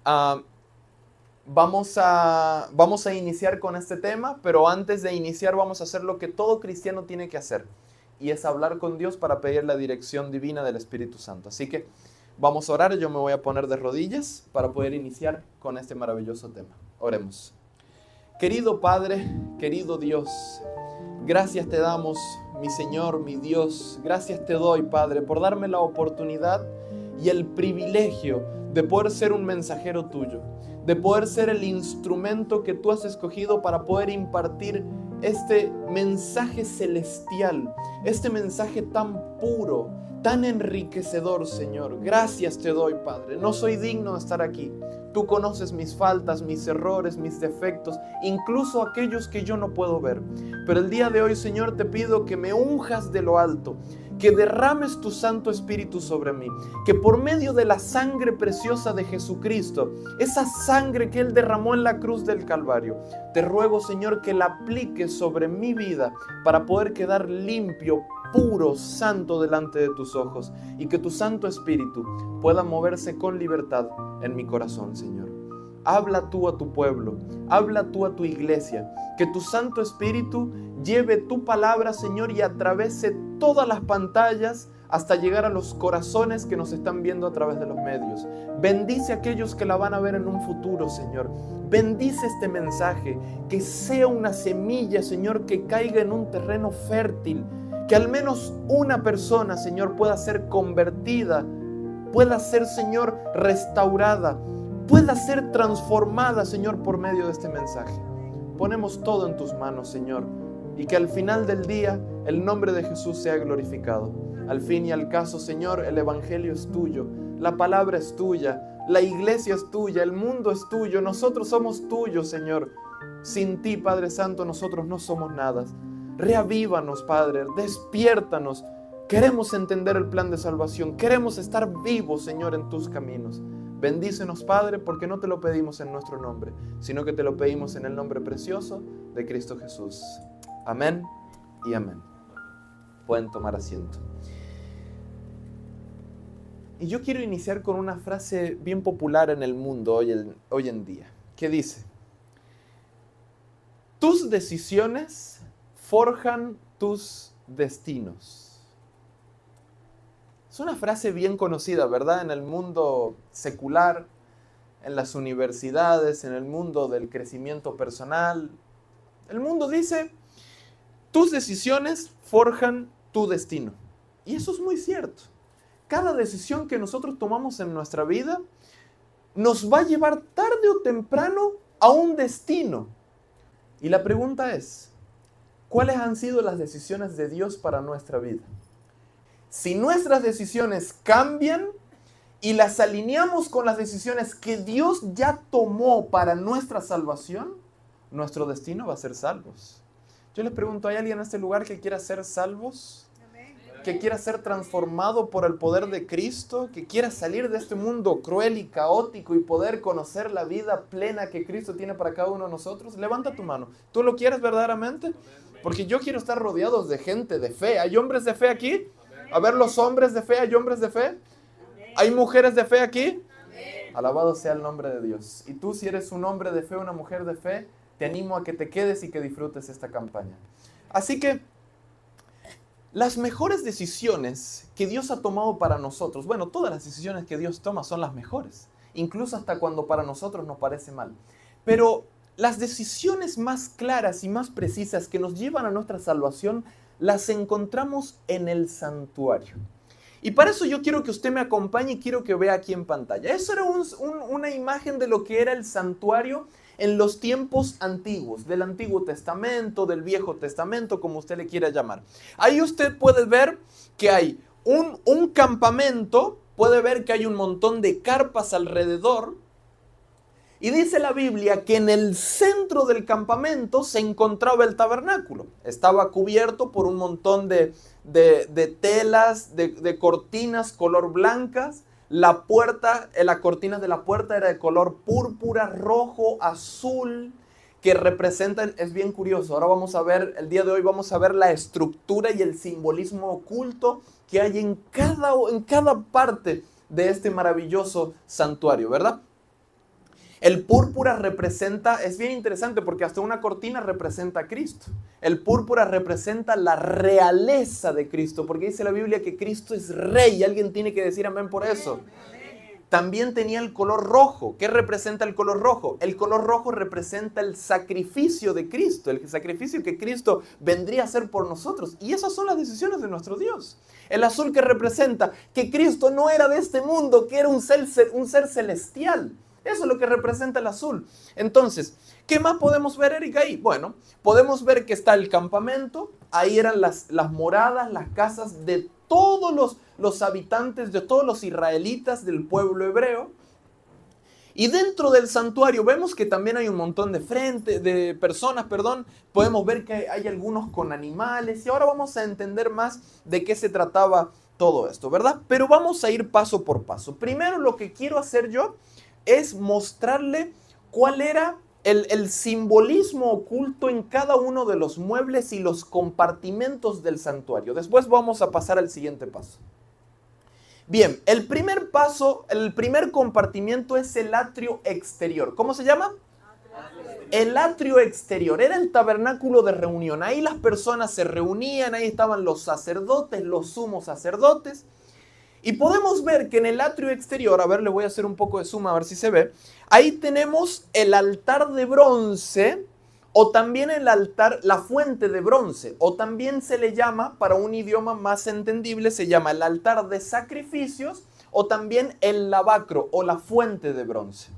Ah, vamos a iniciar con este tema, pero antes de iniciar vamos a hacer lo que todo cristiano tiene que hacer, y es hablar con Dios para pedir la dirección divina del Espíritu Santo. Así que vamos a orar, yo me voy a poner de rodillas para poder iniciar con este maravilloso tema. Oremos. Querido Padre, querido Dios, gracias te damos, mi Señor, mi Dios, gracias te doy, Padre, por darme la oportunidad y el privilegio de poder ser un mensajero tuyo, de poder ser el instrumento que tú has escogido para poder impartir este mensaje celestial, este mensaje tan puro, tan enriquecedor, Señor. Gracias te doy, Padre. No soy digno de estar aquí. Tú conoces mis faltas, mis errores, mis defectos, incluso aquellos que yo no puedo ver. Pero el día de hoy, Señor, te pido que me unjas de lo alto, que derrames tu Santo Espíritu sobre mí, que por medio de la sangre preciosa de Jesucristo, esa sangre que Él derramó en la cruz del Calvario, te ruego, Señor, que la apliques sobre mi vida para poder quedar limpio, puro, santo delante de tus ojos, y que tu Santo Espíritu pueda moverse con libertad en mi corazón, Señor. Habla tú a tu pueblo, habla tú a tu iglesia, que tu Santo Espíritu lleve tu palabra, Señor, y atravese todas las pantallas hasta llegar a los corazones que nos están viendo a través de los medios. Bendice a aquellos que la van a ver en un futuro, Señor. Bendice este mensaje, que sea una semilla, Señor, que caiga en un terreno fértil, que al menos una persona, Señor, pueda ser convertida, pueda ser, Señor, restaurada, pueda ser transformada, Señor, por medio de este mensaje. Ponemos todo en tus manos, Señor, y que al final del día el nombre de Jesús sea glorificado. Al fin y al caso, Señor, el evangelio es tuyo, la palabra es tuya, la iglesia es tuya, el mundo es tuyo, nosotros somos tuyos, Señor. Sin ti, Padre Santo, nosotros no somos nada. Reavívanos, Padre, despiértanos. Queremos entender el plan de salvación, queremos estar vivos, Señor, en tus caminos. Bendícenos, Padre, porque no te lo pedimos en nuestro nombre, sino que te lo pedimos en el nombre precioso de Cristo Jesús. Amén y amén. Pueden tomar asiento. Y yo quiero iniciar con una frase bien popular en el mundo hoy en día, que dice: tus decisiones forjan tus destinos. Es una frase bien conocida, ¿verdad? En el mundo secular, en las universidades, en el mundo del crecimiento personal. El mundo dice: tus decisiones forjan tu destino. Y eso es muy cierto. Cada decisión que nosotros tomamos en nuestra vida nos va a llevar tarde o temprano a un destino. Y la pregunta es: ¿cuáles han sido las decisiones de Dios para nuestra vida? Si nuestras decisiones cambian y las alineamos con las decisiones que Dios ya tomó para nuestra salvación, nuestro destino va a ser salvos. Yo les pregunto, ¿hay alguien en este lugar que quiera ser salvos? ¿Que quiera ser transformado por el poder de Cristo? ¿Que quiera salir de este mundo cruel y caótico y poder conocer la vida plena que Cristo tiene para cada uno de nosotros? Levanta tu mano. ¿Tú lo quieres verdaderamente? Porque yo quiero estar rodeados de gente de fe. ¿Hay hombres de fe aquí? A ver, los hombres de fe, ¿hay hombres de fe? ¿Hay mujeres de fe aquí? Alabado sea el nombre de Dios. Y tú, si eres un hombre de fe, una mujer de fe, te animo a que te quedes y que disfrutes esta campaña. Así que las mejores decisiones que Dios ha tomado para nosotros, bueno, todas las decisiones que Dios toma son las mejores, incluso hasta cuando para nosotros nos parece mal. Pero las decisiones más claras y más precisas que nos llevan a nuestra salvación las encontramos en el santuario. Y para eso yo quiero que usted me acompañe y quiero que vea aquí en pantalla. Eso era una imagen de lo que era el santuario en los tiempos antiguos, del Antiguo Testamento, del Viejo Testamento, como usted le quiera llamar. Ahí usted puede ver que hay un campamento, puede ver que hay un montón de carpas alrededor. Y dice la Biblia que en el centro del campamento se encontraba el tabernáculo. Estaba cubierto por un montón de telas, de cortinas color blancas. La cortina de la puerta era de color púrpura, rojo, azul, que representan, es bien curioso. Ahora vamos a ver, el día de hoy vamos a ver la estructura y el simbolismo oculto que hay en cada parte de este maravilloso santuario, ¿verdad? El púrpura representa, es bien interesante porque hasta una cortina representa a Cristo. El púrpura representa la realeza de Cristo, porque dice la Biblia que Cristo es rey y alguien tiene que decir amén por eso. También tenía el color rojo. ¿Qué representa el color rojo? El color rojo representa el sacrificio de Cristo, el sacrificio que Cristo vendría a hacer por nosotros. Y esas son las decisiones de nuestro Dios. El azul que representa que Cristo no era de este mundo, que era un ser celestial. Eso es lo que representa el azul. Entonces, ¿qué más podemos ver, Eric, ahí? Bueno, podemos ver que está el campamento. Ahí eran las moradas, las casas de todos los habitantes, de todos los israelitas del pueblo hebreo. Y dentro del santuario vemos que también hay un montón de personas. Podemos ver que hay algunos con animales. Y ahora vamos a entender más de qué se trataba todo esto, ¿verdad? Pero vamos a ir paso por paso. Primero lo que quiero hacer yo es mostrarle cuál era el simbolismo oculto en cada uno de los muebles y los compartimentos del santuario. Después vamos a pasar al siguiente paso. Bien, el primer paso, el primer compartimiento es el atrio exterior. ¿Cómo se llama? El atrio exterior. Era el tabernáculo de reunión. Ahí las personas se reunían, ahí estaban los sacerdotes, los sumos sacerdotes. Y podemos ver que en el atrio exterior, a ver, le voy a hacer un poco de zoom a ver si se ve. Ahí tenemos el altar de bronce, o también el altar, la fuente de bronce, o también se le llama, para un idioma más entendible, se llama el altar de sacrificios, o también el lavacro, o la fuente de bronce.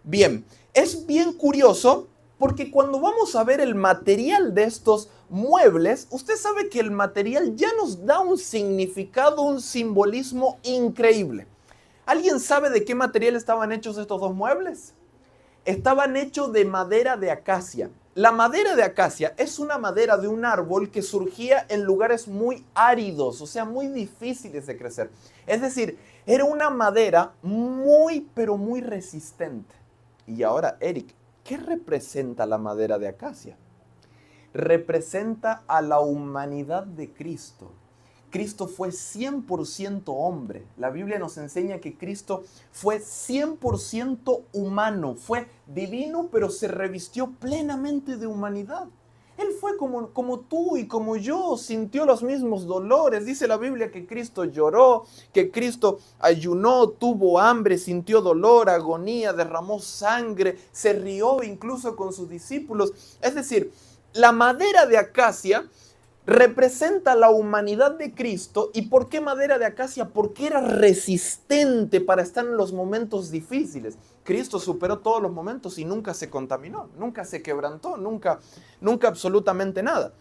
Bien, es bien curioso, porque cuando vamos a ver el material de estos muebles, usted sabe que el material ya nos da un significado, un simbolismo increíble. ¿Alguien sabe de qué material estaban hechos estos dos muebles? Estaban hechos de madera de acacia. La madera de acacia es una madera de un árbol que surgía en lugares muy áridos, o sea, muy difíciles de crecer. Es decir, era una madera muy, pero muy resistente. Y ahora, Eric, ¿qué representa la madera de acacia? Representa a la humanidad de Cristo. Cristo fue 100% hombre. La Biblia nos enseña que Cristo fue 100% humano, fue divino, pero se revistió plenamente de humanidad. Él fue como tú y como yo, sintió los mismos dolores. Dice la Biblia que Cristo lloró, que Cristo ayunó, tuvo hambre, sintió dolor, agonía, derramó sangre, se rió incluso con sus discípulos. Es decir, la madera de acacia representa la humanidad de Cristo. ¿Y por qué madera de acacia? Porque era resistente para estar en los momentos difíciles. Cristo superó todos los momentos y nunca se contaminó, nunca se quebrantó, nunca absolutamente nada.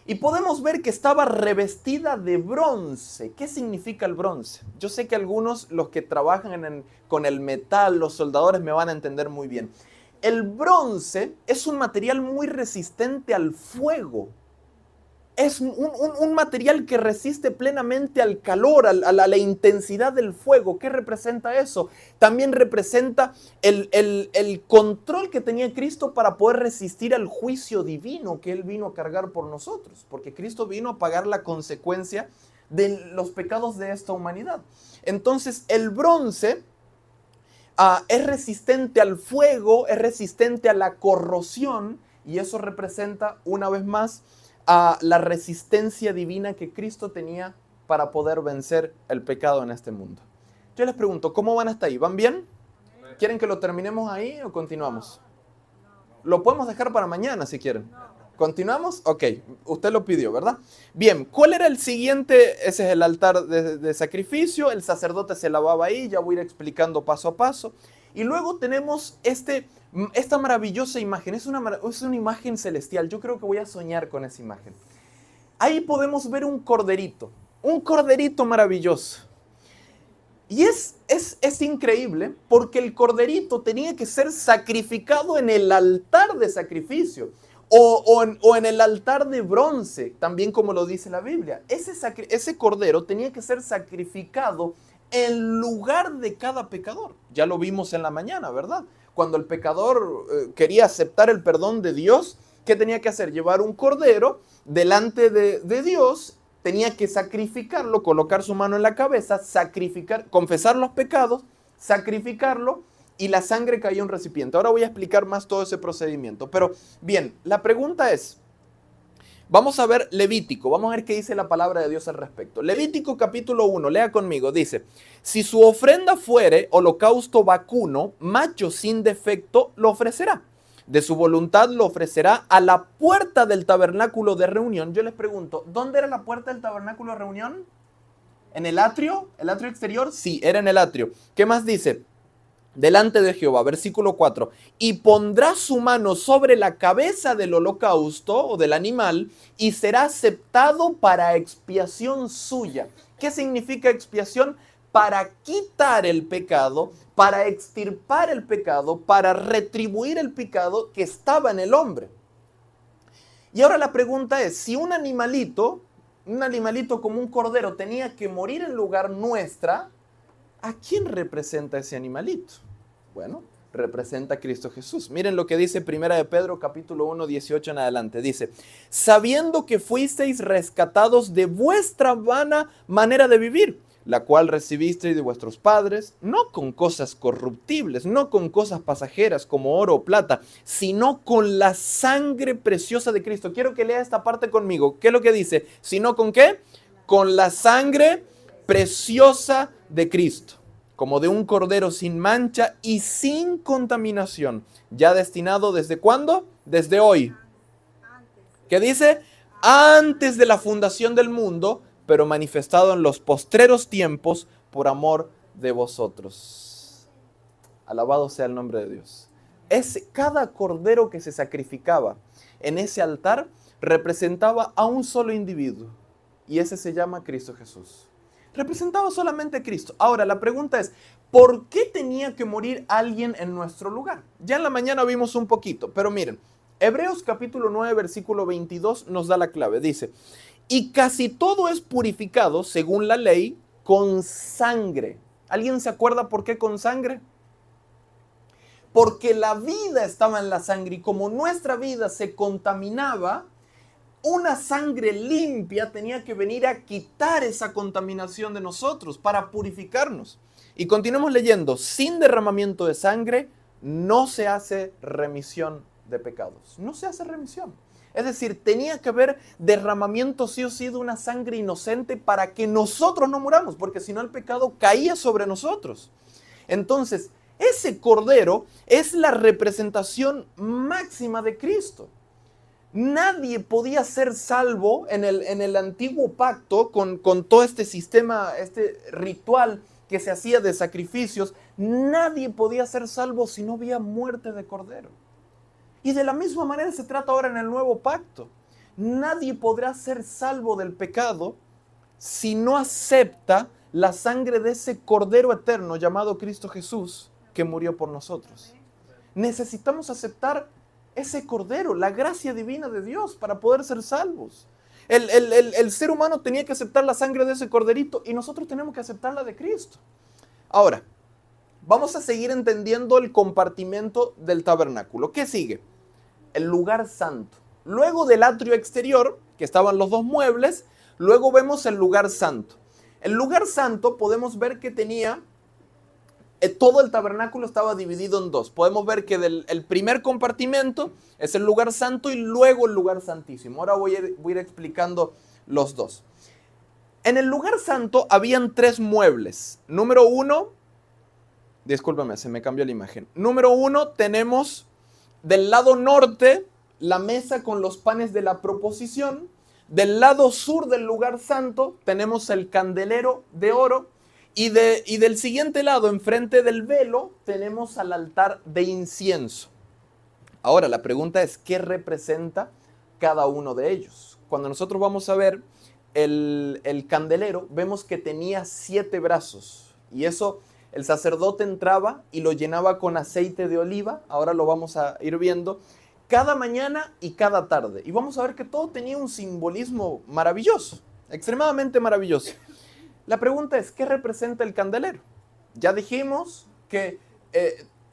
Y podemos ver que estaba revestida de bronce. ¿Qué significa el bronce? Yo sé que algunos, los que trabajan con el metal, los soldadores, me van a entender muy bien. El bronce es un material muy resistente al fuego. Es un material que resiste plenamente al calor, a la intensidad del fuego. ¿Qué representa eso? También representa el control que tenía Cristo para poder resistir al juicio divino que Él vino a cargar por nosotros. Porque Cristo vino a pagar la consecuencia de los pecados de esta humanidad. Entonces, el bronce es resistente al fuego, es resistente a la corrosión. Y eso representa, una vez más, a la resistencia divina que Cristo tenía para poder vencer el pecado en este mundo. Yo les pregunto, ¿cómo van hasta ahí? ¿Van bien? ¿Quieren que lo terminemos ahí o continuamos? Lo podemos dejar para mañana si quieren. ¿Continuamos? Ok, usted lo pidió, ¿verdad? Bien, ¿cuál era el siguiente? Ese es el altar de sacrificio, el sacerdote se lavaba ahí, ya voy a ir explicando paso a paso. Y luego tenemos esta maravillosa imagen, es una imagen celestial. Yo creo que voy a soñar con esa imagen. Ahí podemos ver un corderito maravilloso. Y es increíble porque el corderito tenía que ser sacrificado en el altar de sacrificio o en el altar de bronce, también como lo dice la Biblia. Ese cordero tenía que ser sacrificado en lugar de cada pecador. Ya lo vimos en la mañana, ¿verdad? Cuando el pecador quería aceptar el perdón de Dios, ¿qué tenía que hacer? Llevar un cordero delante de Dios, tenía que sacrificarlo, colocar su mano en la cabeza, confesar los pecados, sacrificarlo y la sangre caía en un recipiente. Ahora voy a explicar más todo ese procedimiento. Pero bien, la pregunta es, vamos a ver Levítico, vamos a ver qué dice la palabra de Dios al respecto. Levítico capítulo 1, lea conmigo, dice, si su ofrenda fuere holocausto vacuno, macho sin defecto, lo ofrecerá. De su voluntad lo ofrecerá a la puerta del tabernáculo de reunión. Yo les pregunto, ¿dónde era la puerta del tabernáculo de reunión? ¿En el atrio? ¿El atrio exterior? Sí, era en el atrio. ¿Qué más dice? Delante de Jehová, versículo 4. Y pondrá su mano sobre la cabeza del holocausto o del animal y será aceptado para expiación suya. ¿Qué significa expiación? Para quitar el pecado, para extirpar el pecado, para retribuir el pecado que estaba en el hombre. Y ahora la pregunta es, si un animalito como un cordero tenía que morir en lugar nuestra, ¿a quién representa ese animalito? Bueno, representa a Cristo Jesús. Miren lo que dice 1 de Pedro capítulo 1, 18 en adelante. Dice, sabiendo que fuisteis rescatados de vuestra vana manera de vivir, la cual recibisteis de vuestros padres, no con cosas corruptibles, no con cosas pasajeras como oro o plata, sino con la sangre preciosa de Cristo. Quiero que lea esta parte conmigo. ¿Qué es lo que dice? ¿Sino con qué? Con la sangre preciosa de Cristo, como de un cordero sin mancha y sin contaminación, ya destinado ¿desde cuándo? Desde hoy. ¿Qué dice? Antes de la fundación del mundo, pero manifestado en los postreros tiempos por amor de vosotros. Alabado sea el nombre de Dios. Cada cordero que se sacrificaba en ese altar representaba a un solo individuo, y ese se llama Cristo Jesús. Representaba solamente a Cristo. Ahora, la pregunta es, ¿por qué tenía que morir alguien en nuestro lugar? Ya en la mañana vimos un poquito, pero miren, Hebreos capítulo 9, versículo 22 nos da la clave. Dice, y casi todo es purificado, según la ley, con sangre. ¿Alguien se acuerda por qué con sangre? Porque la vida estaba en la sangre y como nuestra vida se contaminaba, una sangre limpia tenía que venir a quitar esa contaminación de nosotros para purificarnos. Y continuemos leyendo, sin derramamiento de sangre no se hace remisión de pecados. No se hace remisión. Es decir, tenía que haber derramamiento sí o sí de una sangre inocente para que nosotros no muramos, porque si no el pecado caía sobre nosotros. Entonces, ese cordero es la representación máxima de Cristo. Nadie podía ser salvo en el antiguo pacto con todo este sistema, este ritual que se hacía de sacrificios. Nadie podía ser salvo si no había muerte de cordero. Y de la misma manera se trata ahora en el nuevo pacto. Nadie podrá ser salvo del pecado si no acepta la sangre de ese Cordero eterno llamado Cristo Jesús que murió por nosotros. Necesitamos aceptar ese Cordero, la gracia divina de Dios para poder ser salvos. El ser humano tenía que aceptar la sangre de ese Corderito y nosotros tenemos que aceptar la de Cristo. Ahora, vamos a seguir entendiendo el compartimento del tabernáculo. ¿Qué sigue? El lugar santo. Luego del atrio exterior, que estaban los dos muebles, luego vemos el lugar santo. El lugar santo podemos ver que tenía, todo el tabernáculo estaba dividido en dos. Podemos ver que el primer compartimento es el lugar santo y luego el lugar santísimo. Ahora voy a ir explicando los dos. En el lugar santo habían tres muebles. Número uno, discúlpame, se me cambió la imagen. Número uno, tenemos del lado norte la mesa con los panes de la proposición. Del lado sur del lugar santo tenemos el candelero de oro. Y del siguiente lado, enfrente del velo, tenemos al altar de incienso. Ahora, la pregunta es, ¿qué representa cada uno de ellos? Cuando nosotros vamos a ver el candelero, vemos que tenía 7 brazos. Y eso, el sacerdote entraba y lo llenaba con aceite de oliva. Ahora lo vamos a ir viendo. Cada mañana y cada tarde. Y vamos a ver que todo tenía un simbolismo maravilloso, extremadamente maravilloso. La pregunta es, ¿qué representa el candelero? Ya dijimos que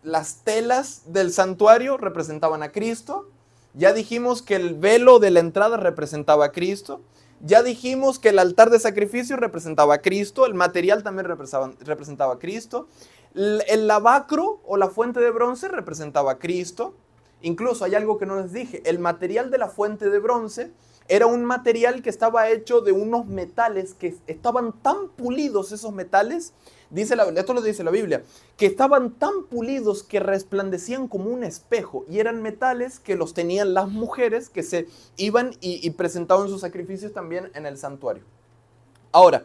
las telas del santuario representaban a Cristo. Ya dijimos que el velo de la entrada representaba a Cristo. Ya dijimos que el altar de sacrificio representaba a Cristo. El material también representaba a Cristo. El lavacro o la fuente de bronce representaba a Cristo. Incluso hay algo que no les dije. El material de la fuente de bronce era un material que estaba hecho de unos metales que estaban tan pulidos, esos metales, esto lo dice la Biblia, que estaban tan pulidos que resplandecían como un espejo, y eran metales que los tenían las mujeres que se iban y presentaban sus sacrificios también en el santuario. Ahora,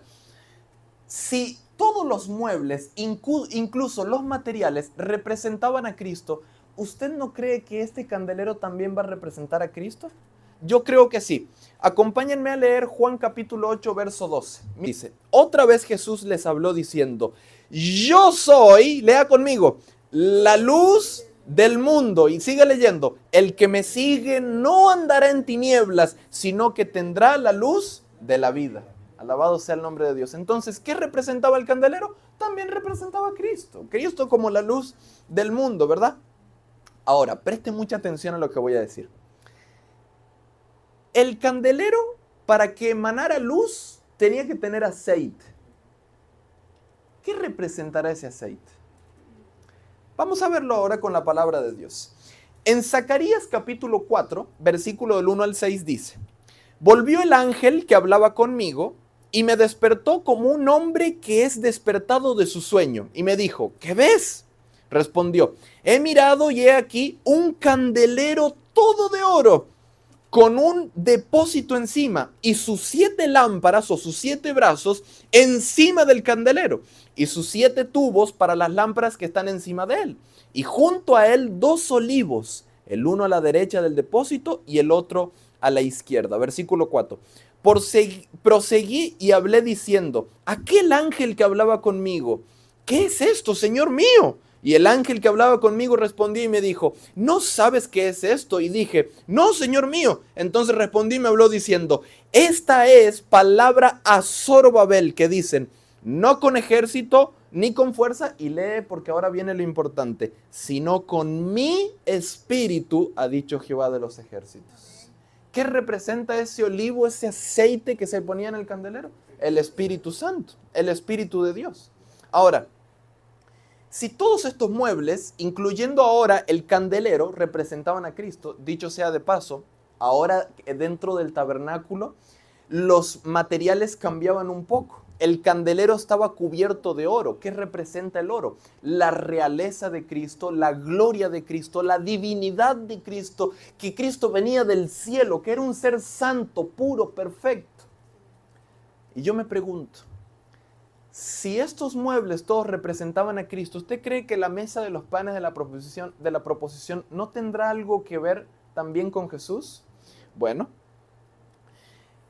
si todos los muebles, incluso los materiales, representaban a Cristo, ¿usted no cree que este candelero también va a representar a Cristo? Yo creo que sí. Acompáñenme a leer Juan capítulo 8, verso 12. Dice, otra vez Jesús les habló diciendo, yo soy, lea conmigo, la luz del mundo. Y sigue leyendo, el que me sigue no andará en tinieblas, sino que tendrá la luz de la vida. Alabado sea el nombre de Dios. Entonces, ¿qué representaba el candelero? También representaba a Cristo. Cristo como la luz del mundo, ¿verdad? Ahora, preste mucha atención a lo que voy a decir. El candelero, para que emanara luz, tenía que tener aceite. ¿Qué representará ese aceite? Vamos a verlo ahora con la palabra de Dios. En Zacarías capítulo 4, versículo del 1 al 6 dice, volvió el ángel que hablaba conmigo y me despertó como un hombre que es despertado de su sueño. Y me dijo, ¿qué ves? Respondió, he mirado y he aquí un candelero todo de oro, con un depósito encima y sus 7 lámparas o sus 7 brazos encima del candelero y sus 7 tubos para las lámparas que están encima de él. Y junto a él 2 olivos, el uno a la derecha del depósito y el otro a la izquierda. Versículo 4. Proseguí y hablé diciendo, aquel ángel que hablaba conmigo, ¿qué es esto, Señor mío? Y el ángel que hablaba conmigo respondió y me dijo, ¿no sabes qué es esto? Y dije, no, Señor mío. Entonces respondí y me habló diciendo, esta es palabra a Zorobabel, que dicen, no con ejército ni con fuerza, y lee porque ahora viene lo importante, sino con mi espíritu, ha dicho Jehová de los ejércitos. ¿Qué representa ese olivo, ese aceite que se ponía en el candelero? El Espíritu Santo, el Espíritu de Dios. Ahora, si todos estos muebles, incluyendo ahora el candelero, representaban a Cristo, dicho sea de paso, ahora dentro del tabernáculo los materiales cambiaban un poco. El candelero estaba cubierto de oro. ¿Qué representa el oro? La realeza de Cristo, la gloria de Cristo, la divinidad de Cristo, que Cristo venía del cielo, que era un ser santo, puro, perfecto. Y yo me pregunto, si estos muebles todos representaban a Cristo, ¿usted cree que la mesa de los panes de la proposición no tendrá algo que ver también con Jesús? Bueno,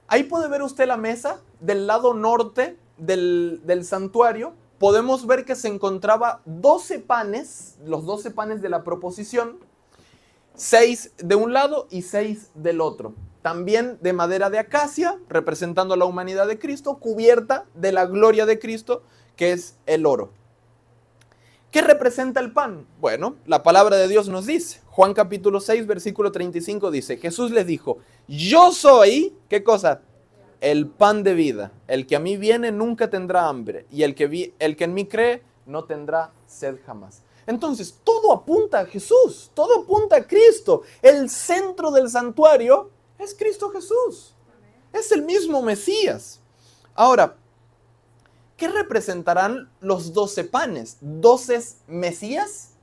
ahí puede ver usted la mesa del lado norte del santuario. Podemos ver que se encontraba 12 panes, los 12 panes de la proposición, 6 de un lado y 6 del otro. También de madera de acacia, representando a la humanidad de Cristo, cubierta de la gloria de Cristo, que es el oro. ¿Qué representa el pan? Bueno, la palabra de Dios nos dice, Juan capítulo 6, versículo 35 dice, Jesús les dijo, yo soy, ¿qué cosa? El pan de vida. El que a mí viene nunca tendrá hambre, y el que en mí cree no tendrá sed jamás. Entonces, todo apunta a Jesús, todo apunta a Cristo. El centro del santuario es Cristo Jesús. Es el mismo Mesías. Ahora, ¿qué representarán los 12 panes? ¿12 Mesías?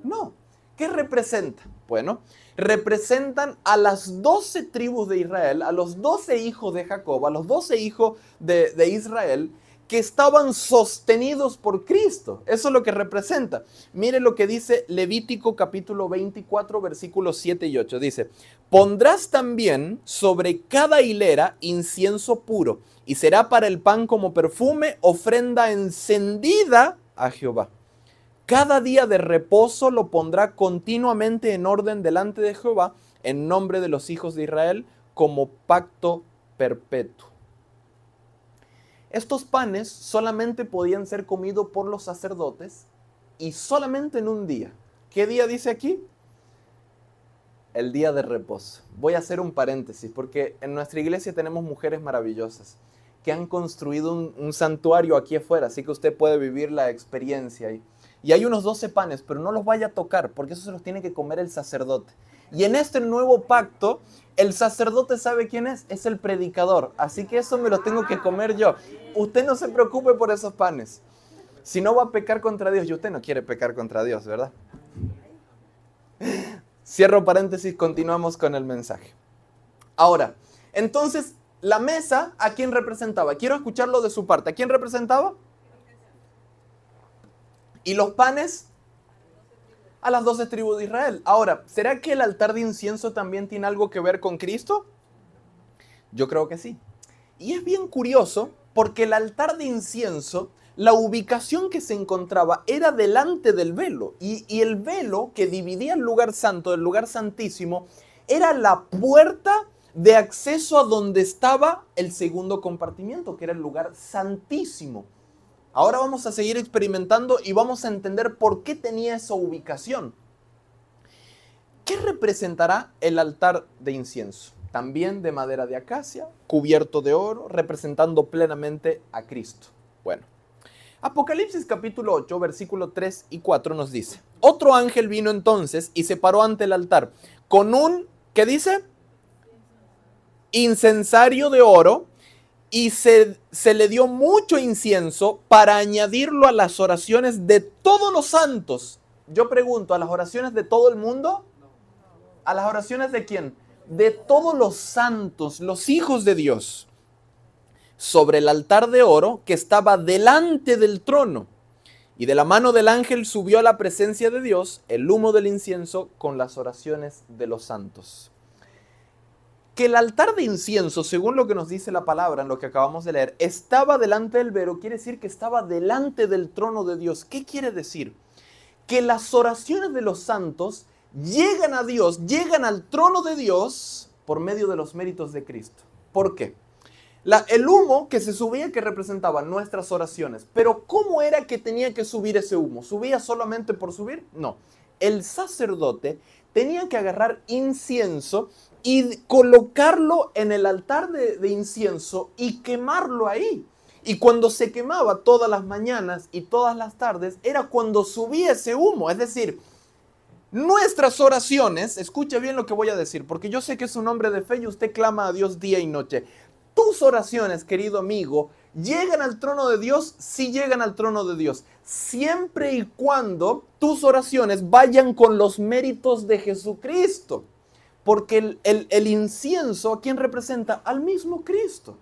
No. ¿Qué representa? Bueno, representan a las 12 tribus de Israel, a los 12 hijos de Jacob, a los 12 hijos de Israel, que estaban sostenidos por Cristo. Eso es lo que representa. Mire lo que dice Levítico capítulo 24, versículos 7 y 8. Dice, pondrás también sobre cada hilera incienso puro, y será para el pan como perfume, ofrenda encendida a Jehová. Cada día de reposo lo pondrá continuamente en orden delante de Jehová, en nombre de los hijos de Israel, como pacto perpetuo. Estos panes solamente podían ser comidos por los sacerdotes y solamente en un día. ¿Qué día dice aquí? El día de reposo. Voy a hacer un paréntesis porque en nuestra iglesia tenemos mujeres maravillosas que han construido un santuario aquí afuera, así que usted puede vivir la experiencia ahí. y hay unos 12 panes, pero no los vaya a tocar, porque eso se los tiene que comer el sacerdote. Y en este nuevo pacto, el sacerdote ¿sabe quién es? Es el predicador, así que eso me lo tengo que comer yo. Usted no se preocupe por esos panes, si no va a pecar contra Dios, y usted no quiere pecar contra Dios, ¿verdad? Cierro paréntesis, continuamos con el mensaje. Ahora, entonces, la mesa, ¿a quién representaba? Quiero escucharlo de su parte. ¿A quién representaba? ¿Y los panes? A las 12 tribus de Israel. Ahora, ¿será que el altar de incienso también tiene algo que ver con Cristo? Yo creo que sí. Y es bien curioso porque el altar de incienso, la ubicación que se encontraba era delante del velo. Y el velo que dividía el lugar santo del lugar santísimo era la puerta de acceso a donde estaba el segundo compartimiento, que era el lugar santísimo. Ahora vamos a seguir experimentando y vamos a entender por qué tenía esa ubicación. ¿Qué representará el altar de incienso? También de madera de acacia, cubierto de oro, representando plenamente a Cristo. Bueno, Apocalipsis capítulo 8, versículo 3 y 4 nos dice: otro ángel vino entonces y se paró ante el altar con un, ¿qué dice? Incensario de oro, y se le dio mucho incienso para añadirlo a las oraciones de todos los santos. Yo pregunto, ¿a las oraciones de todo el mundo? ¿A las oraciones de quién? De todos los santos, los hijos de Dios, sobre el altar de oro que estaba delante del trono. Y de la mano del ángel subió a la presencia de Dios el humo del incienso con las oraciones de los santos. Que el altar de incienso, según lo que nos dice la palabra en lo que acabamos de leer, estaba delante del velo, quiere decir que estaba delante del trono de Dios. ¿Qué quiere decir? Que las oraciones de los santos llegan a Dios, llegan al trono de Dios por medio de los méritos de Cristo. ¿Por qué? El humo que se subía, que representaba nuestras oraciones. Pero ¿cómo era que tenía que subir ese humo? ¿Subía solamente por subir? No. El sacerdote tenía que agarrar incienso y colocarlo en el altar de incienso y quemarlo ahí. Y cuando se quemaba todas las mañanas y todas las tardes, era cuando subía ese humo. Es decir, nuestras oraciones, escuche bien lo que voy a decir, porque yo sé que es un hombre de fe y usted clama a Dios día y noche. Tus oraciones, querido amigo, llegan al trono de Dios, sí llegan al trono de Dios, siempre y cuando tus oraciones vayan con los méritos de Jesucristo. Porque el incienso, ¿a quién representa? Al mismo Cristo.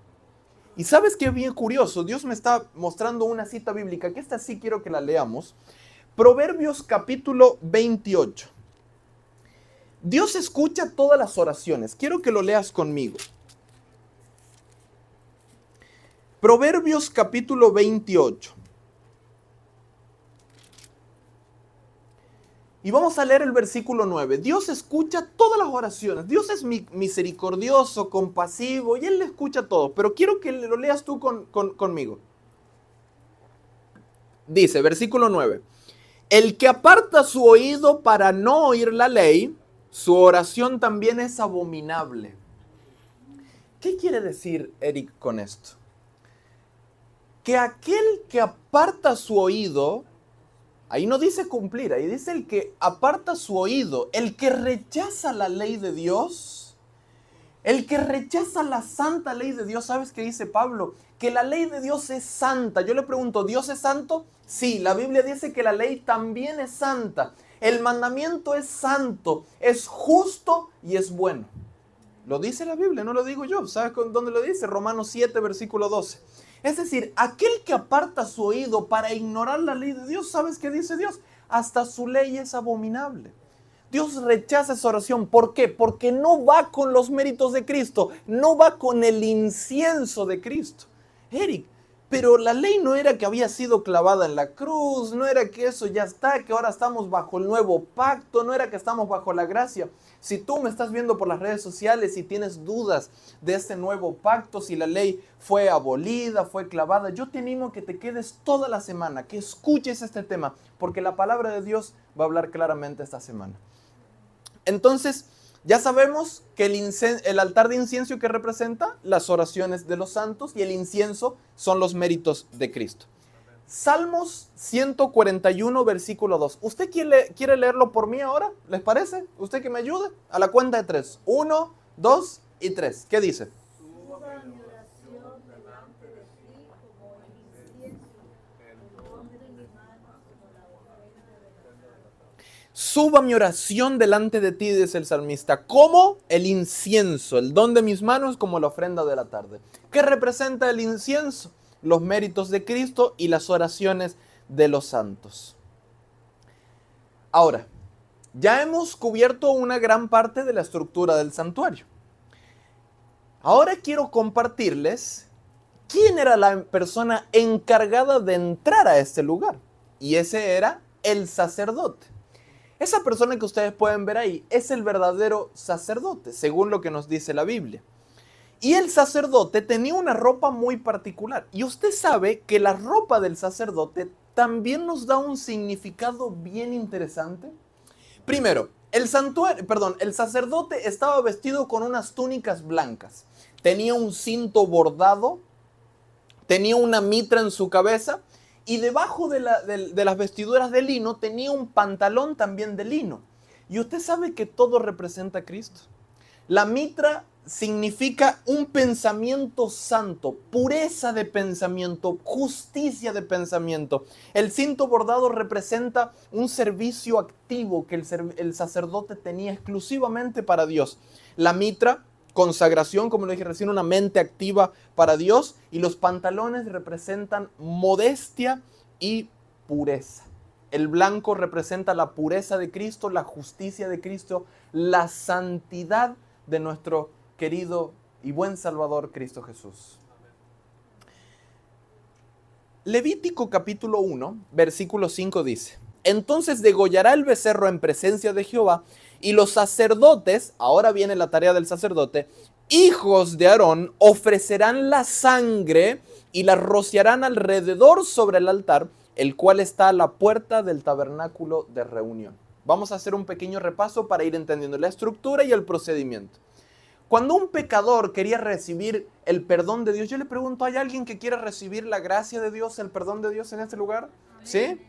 Y ¿sabes qué es bien curioso? Dios me está mostrando una cita bíblica, que esta sí quiero que la leamos. Proverbios capítulo 28. Dios escucha todas las oraciones. Quiero que lo leas conmigo. Proverbios capítulo 28. Y vamos a leer el versículo 9. Dios escucha todas las oraciones. Dios es misericordioso, compasivo, y Él le escucha todo. Pero quiero que lo leas tú conmigo. Dice, versículo 9. El que aparta su oído para no oír la ley, su oración también es abominable. ¿Qué quiere decir Eric con esto? Que aquel que aparta su oído, ahí no dice cumplir, ahí dice el que aparta su oído, el que rechaza la ley de Dios, el que rechaza la santa ley de Dios. ¿Sabes qué dice Pablo? Que la ley de Dios es santa. Yo le pregunto, ¿Dios es santo? Sí, la Biblia dice que la ley también es santa. El mandamiento es santo, es justo y es bueno. Lo dice la Biblia, no lo digo yo. ¿Sabes dónde lo dice? Romanos 7, versículo 12. Es decir, aquel que aparta su oído para ignorar la ley de Dios, ¿sabes qué dice Dios? Hasta su ley es abominable. Dios rechaza esa oración. ¿Por qué? Porque no va con los méritos de Cristo, no va con el incienso de Cristo. Eric, pero la ley no era que había sido clavada en la cruz, no era que eso ya está, que ahora estamos bajo el nuevo pacto, no era que estamos bajo la gracia. Si tú me estás viendo por las redes sociales y tienes dudas de este nuevo pacto, si la ley fue abolida, fue clavada, yo te animo a que te quedes toda la semana, que escuches este tema, porque la palabra de Dios va a hablar claramente esta semana. Entonces, ya sabemos que el altar de incienso que representa las oraciones de los santos y el incienso son los méritos de Cristo. Salmos 141, versículo 2. ¿Usted quiere leerlo por mí ahora? ¿Les parece? ¿Usted que me ayude? A la cuenta de 3. 1, 2 y 3. ¿Qué dice? Suba mi oración delante de ti, dice el salmista, como el incienso, el don de mis manos como la ofrenda de la tarde. ¿Qué representa el incienso? Los méritos de Cristo y las oraciones de los santos. Ahora, ya hemos cubierto una gran parte de la estructura del santuario. Ahora quiero compartirles quién era la persona encargada de entrar a este lugar. Y ese era el sacerdote. Esa persona que ustedes pueden ver ahí es el verdadero sacerdote, según lo que nos dice la Biblia. Y el sacerdote tenía una ropa muy particular. Y usted sabe que la ropa del sacerdote también nos da un significado bien interesante. Primero, el sacerdote estaba vestido con unas túnicas blancas. Tenía un cinto bordado, tenía una mitra en su cabeza. Y debajo de las vestiduras de lino tenía un pantalón también de lino. Y usted sabe que todo representa a Cristo. La mitra significa un pensamiento santo, pureza de pensamiento, justicia de pensamiento. El cinto bordado representa un servicio activo que el sacerdote tenía exclusivamente para Dios. La mitra, consagración, como lo dije recién, una mente activa para Dios, y los pantalones representan modestia y pureza. El blanco representa la pureza de Cristo, la justicia de Cristo, la santidad de nuestro querido y buen Salvador Cristo Jesús. Levítico capítulo 1, versículo 5 dice: entonces degollará el becerro en presencia de Jehová, y los sacerdotes, ahora viene la tarea del sacerdote, hijos de Aarón, ofrecerán la sangre y la rociarán alrededor sobre el altar, el cual está a la puerta del tabernáculo de reunión. Vamos a hacer un pequeño repaso para ir entendiendo la estructura y el procedimiento. Cuando un pecador quería recibir el perdón de Dios, yo le pregunto, ¿hay alguien que quiera recibir la gracia de Dios, el perdón de Dios en este lugar? ¿Sí?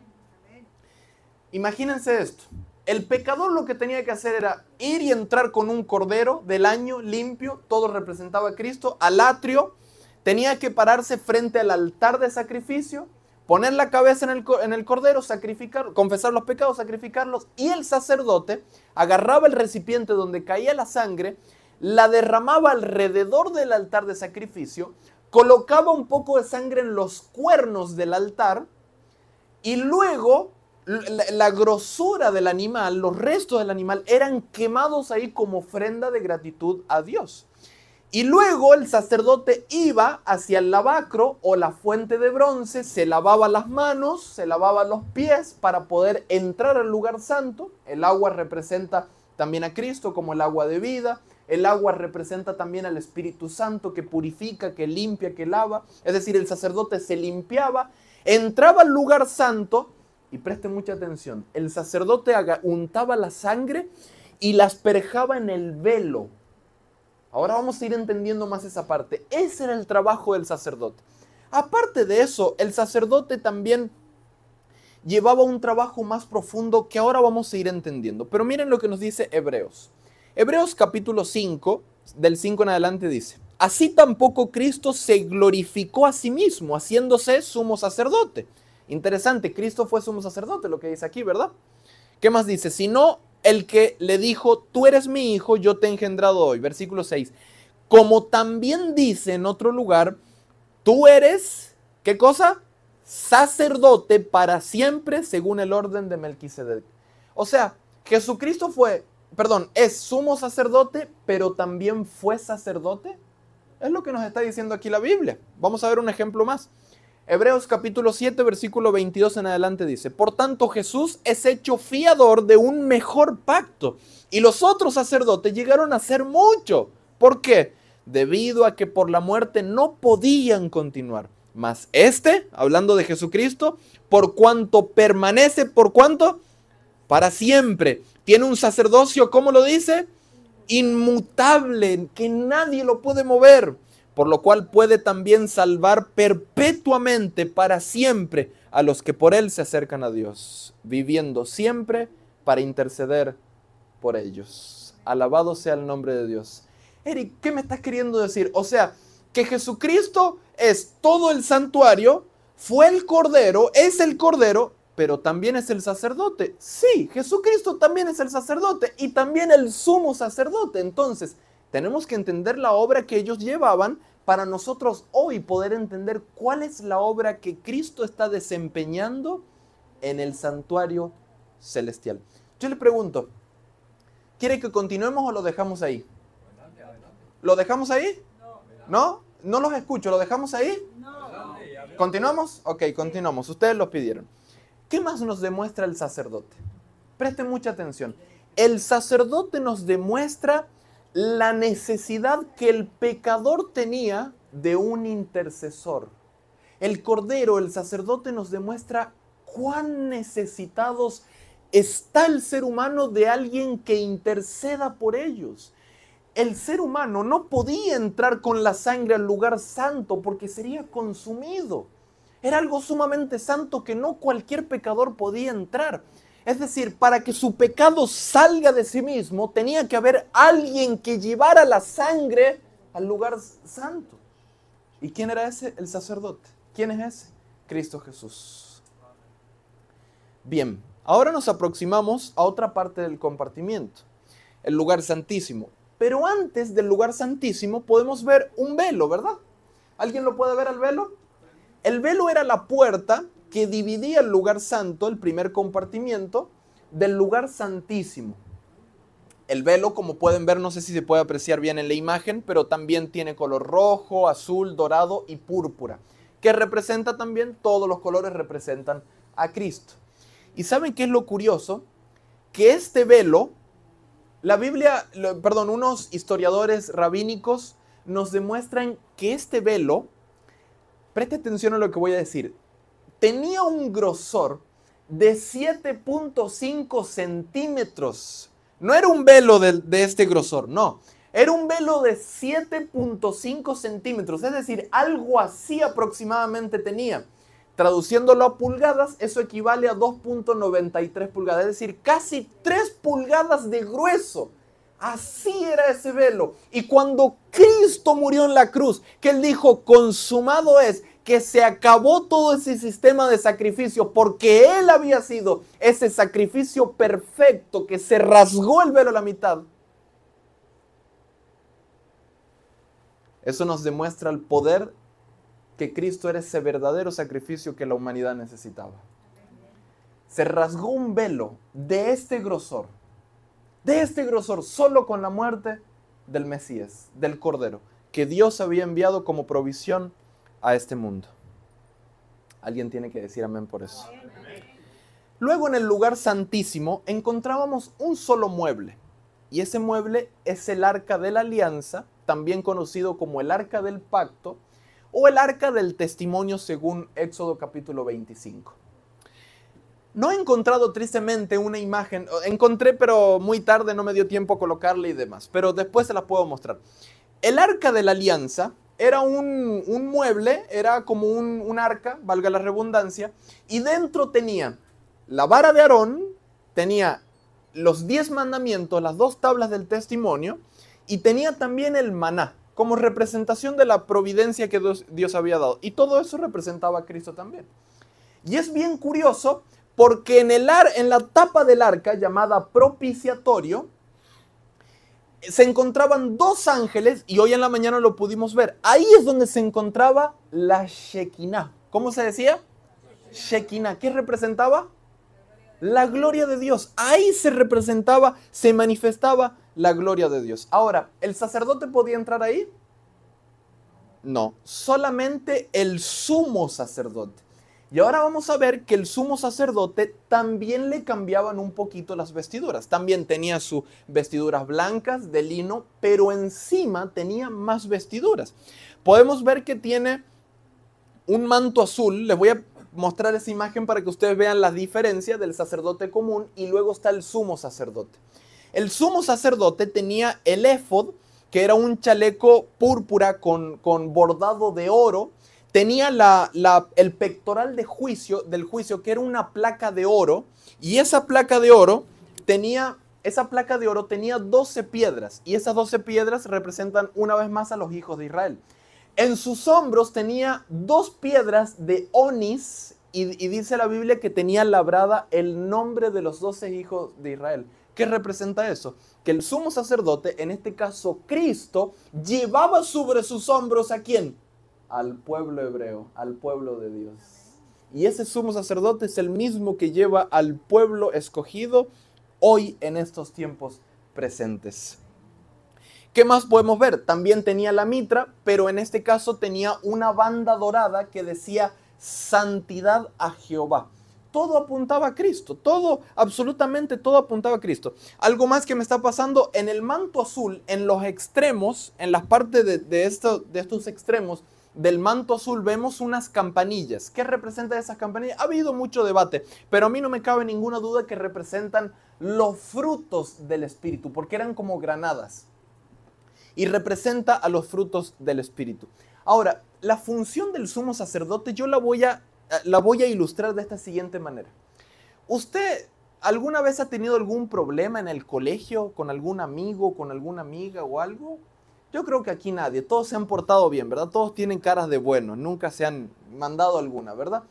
Imagínense esto. El pecador lo que tenía que hacer era ir y entrar con un cordero del año limpio, todo representaba a Cristo, al atrio, tenía que pararse frente al altar de sacrificio, poner la cabeza en el cordero, sacrificar, confesar los pecados, sacrificarlos, y el sacerdote agarraba el recipiente donde caía la sangre, la derramaba alrededor del altar de sacrificio, colocaba un poco de sangre en los cuernos del altar, y luego la grosura del animal, los restos del animal, eran quemados ahí como ofrenda de gratitud a Dios. Y luego el sacerdote iba hacia el lavacro o la fuente de bronce, se lavaba las manos, se lavaba los pies para poder entrar al lugar santo. El agua representa también a Cristo como el agua de vida. El agua representa también al Espíritu Santo que purifica, que limpia, que lava. Es decir, el sacerdote se limpiaba, entraba al lugar santo. Y presten mucha atención, el sacerdote untaba la sangre y la asperjaba en el velo. Ahora vamos a ir entendiendo más esa parte. Ese era el trabajo del sacerdote. Aparte de eso, el sacerdote también llevaba un trabajo más profundo que ahora vamos a ir entendiendo. Pero miren lo que nos dice Hebreos. Hebreos capítulo 5, del 5 en adelante dice: así tampoco Cristo se glorificó a sí mismo, haciéndose sumo sacerdote. Interesante, Cristo fue sumo sacerdote, lo que dice aquí, ¿verdad? ¿Qué más dice? Sino el que le dijo, tú eres mi hijo, yo te he engendrado hoy. Versículo 6. Como también dice en otro lugar, tú eres, ¿qué cosa? Sacerdote para siempre según el orden de Melquisedec. O sea, Jesucristo es sumo sacerdote, pero también fue sacerdote. Es lo que nos está diciendo aquí la Biblia. Vamos a ver un ejemplo más. Hebreos capítulo 7, versículo 22 en adelante dice: por tanto Jesús es hecho fiador de un mejor pacto, y los otros sacerdotes llegaron a ser mucho. ¿Por qué? Debido a que por la muerte no podían continuar. Mas hablando de Jesucristo, por cuanto permanece, ¿por cuánto? Para siempre. Tiene un sacerdocio, ¿cómo lo dice? Inmutable, que nadie lo puede mover. por lo cual puede también salvar perpetuamente para siempre a los que por él se acercan a Dios, viviendo siempre para interceder por ellos. Alabado sea el nombre de Dios. Eric, ¿qué me estás queriendo decir? O sea, que Jesucristo es todo el santuario, fue el Cordero, es el Cordero, pero también es el sacerdote. Sí, Jesucristo también es el sacerdote y también el sumo sacerdote. Entonces, tenemos que entender la obra que ellos llevaban para nosotros hoy poder entender cuál es la obra que Cristo está desempeñando en el santuario celestial. Yo le pregunto, ¿quiere que continuemos o lo dejamos ahí? ¿Lo dejamos ahí? ¿No? No los escucho, ¿lo dejamos ahí? ¿Continuamos? Ok, continuamos. Ustedes lo pidieron. ¿Qué más nos demuestra el sacerdote? Presten mucha atención. El sacerdote nos demuestra la necesidad que el pecador tenía de un intercesor. El Cordero, el sacerdote, nos demuestra cuán necesitados está el ser humano de alguien que interceda por ellos. El ser humano no podía entrar con la sangre al lugar santo porque sería consumido. Era algo sumamente santo que no cualquier pecador podía entrar. Es decir, para que su pecado salga de sí mismo, tenía que haber alguien que llevara la sangre al lugar santo. ¿Y quién era ese? El sacerdote. ¿Quién es ese? Cristo Jesús. Bien, ahora nos aproximamos a otra parte del compartimiento, el lugar santísimo. Pero antes del lugar santísimo podemos ver un velo, ¿verdad? ¿Alguien lo puede ver al velo? El velo era la puerta que dividía el lugar santo, el primer compartimiento, del lugar santísimo. El velo, como pueden ver, no sé si se puede apreciar bien en la imagen, pero también tiene color rojo, azul, dorado y púrpura, que representa también, todos los colores representan a Cristo. ¿Y saben qué es lo curioso? Que este velo, unos historiadores rabínicos nos demuestran que este velo, preste atención a lo que voy a decir, tenía un grosor de 7.5 centímetros. No era un velo de este grosor, no. Era un velo de 7.5 centímetros, es decir, algo así aproximadamente tenía. Traduciéndolo a pulgadas, eso equivale a 2.93 pulgadas, es decir, casi 3 pulgadas de grueso. Así era ese velo. Y cuando Cristo murió en la cruz, que Él dijo, consumado es, que se acabó todo ese sistema de sacrificio, porque Él había sido ese sacrificio perfecto, que se rasgó el velo a la mitad. Eso nos demuestra el poder que Cristo era ese verdadero sacrificio que la humanidad necesitaba. Se rasgó un velo de este grosor, solo con la muerte del Mesías, del Cordero, que Dios había enviado como provisión a este mundo. Alguien tiene que decir amén por eso. Luego en el lugar santísimo encontrábamos un solo mueble, y ese mueble es el arca de la alianza, también conocido como el arca del pacto, o el arca del testimonio según Éxodo capítulo 25. No he encontrado tristemente una imagen, encontré pero muy tarde, no me dio tiempo a colocarla y demás, pero después se la puedo mostrar. El arca de la alianza era un mueble, era como un arca, valga la redundancia, y dentro tenía la vara de Aarón, tenía los 10 mandamientos, las 2 tablas del testimonio, y tenía también el maná, como representación de la providencia que Dios había dado. Y todo eso representaba a Cristo también. Y es bien curioso, porque en la tapa del arca, llamada propiciatorio, se encontraban 2 ángeles, y hoy en la mañana lo pudimos ver. Ahí es donde se encontraba la Shekinah. ¿Cómo se decía? Shekinah. ¿Qué representaba? La gloria de Dios. Ahí se representaba, se manifestaba la gloria de Dios. Ahora, ¿el sacerdote podía entrar ahí? No, solamente el sumo sacerdote. Y ahora vamos a ver que el sumo sacerdote también le cambiaban un poquito las vestiduras. También tenía sus vestiduras blancas de lino, pero encima tenía más vestiduras. Podemos ver que tiene un manto azul. Les voy a mostrar esa imagen para que ustedes vean la diferencia del sacerdote común y luego está el sumo sacerdote. El sumo sacerdote tenía el éfod, que era un chaleco púrpura con bordado de oro. Tenía el pectoral del juicio, que era una placa de oro, y esa placa de oro tenía 12 piedras, y esas 12 piedras representan una vez más a los hijos de Israel. En sus hombros tenía 2 piedras de onis, y dice la Biblia que tenía labrada el nombre de los 12 hijos de Israel. ¿Qué representa eso? Que el sumo sacerdote, en este caso Cristo, llevaba sobre sus hombros ¿a quién? Al pueblo hebreo, al pueblo de Dios. Y ese sumo sacerdote es el mismo que lleva al pueblo escogido hoy en estos tiempos presentes. ¿Qué más podemos ver? También tenía la mitra, pero en este caso tenía una banda dorada que decía santidad a Jehová. Todo apuntaba a Cristo, absolutamente todo apuntaba a Cristo. Algo más que me está pasando, en el manto azul, en los extremos, en las partes de estos extremos del manto azul vemos unas campanillas. ¿Qué representan esas campanillas? Ha habido mucho debate, pero a mí no me cabe ninguna duda que representan los frutos del Espíritu, porque eran como granadas. Y representa a los frutos del Espíritu. Ahora, la función del sumo sacerdote yo la voy a ilustrar de esta siguiente manera. ¿Usted alguna vez ha tenido algún problema en el colegio con algún amigo, con alguna amiga o algo? Yo creo que aquí nadie, todos se han portado bien, ¿verdad? Todos tienen caras de buenos, nunca se han mandado alguna, ¿verdad?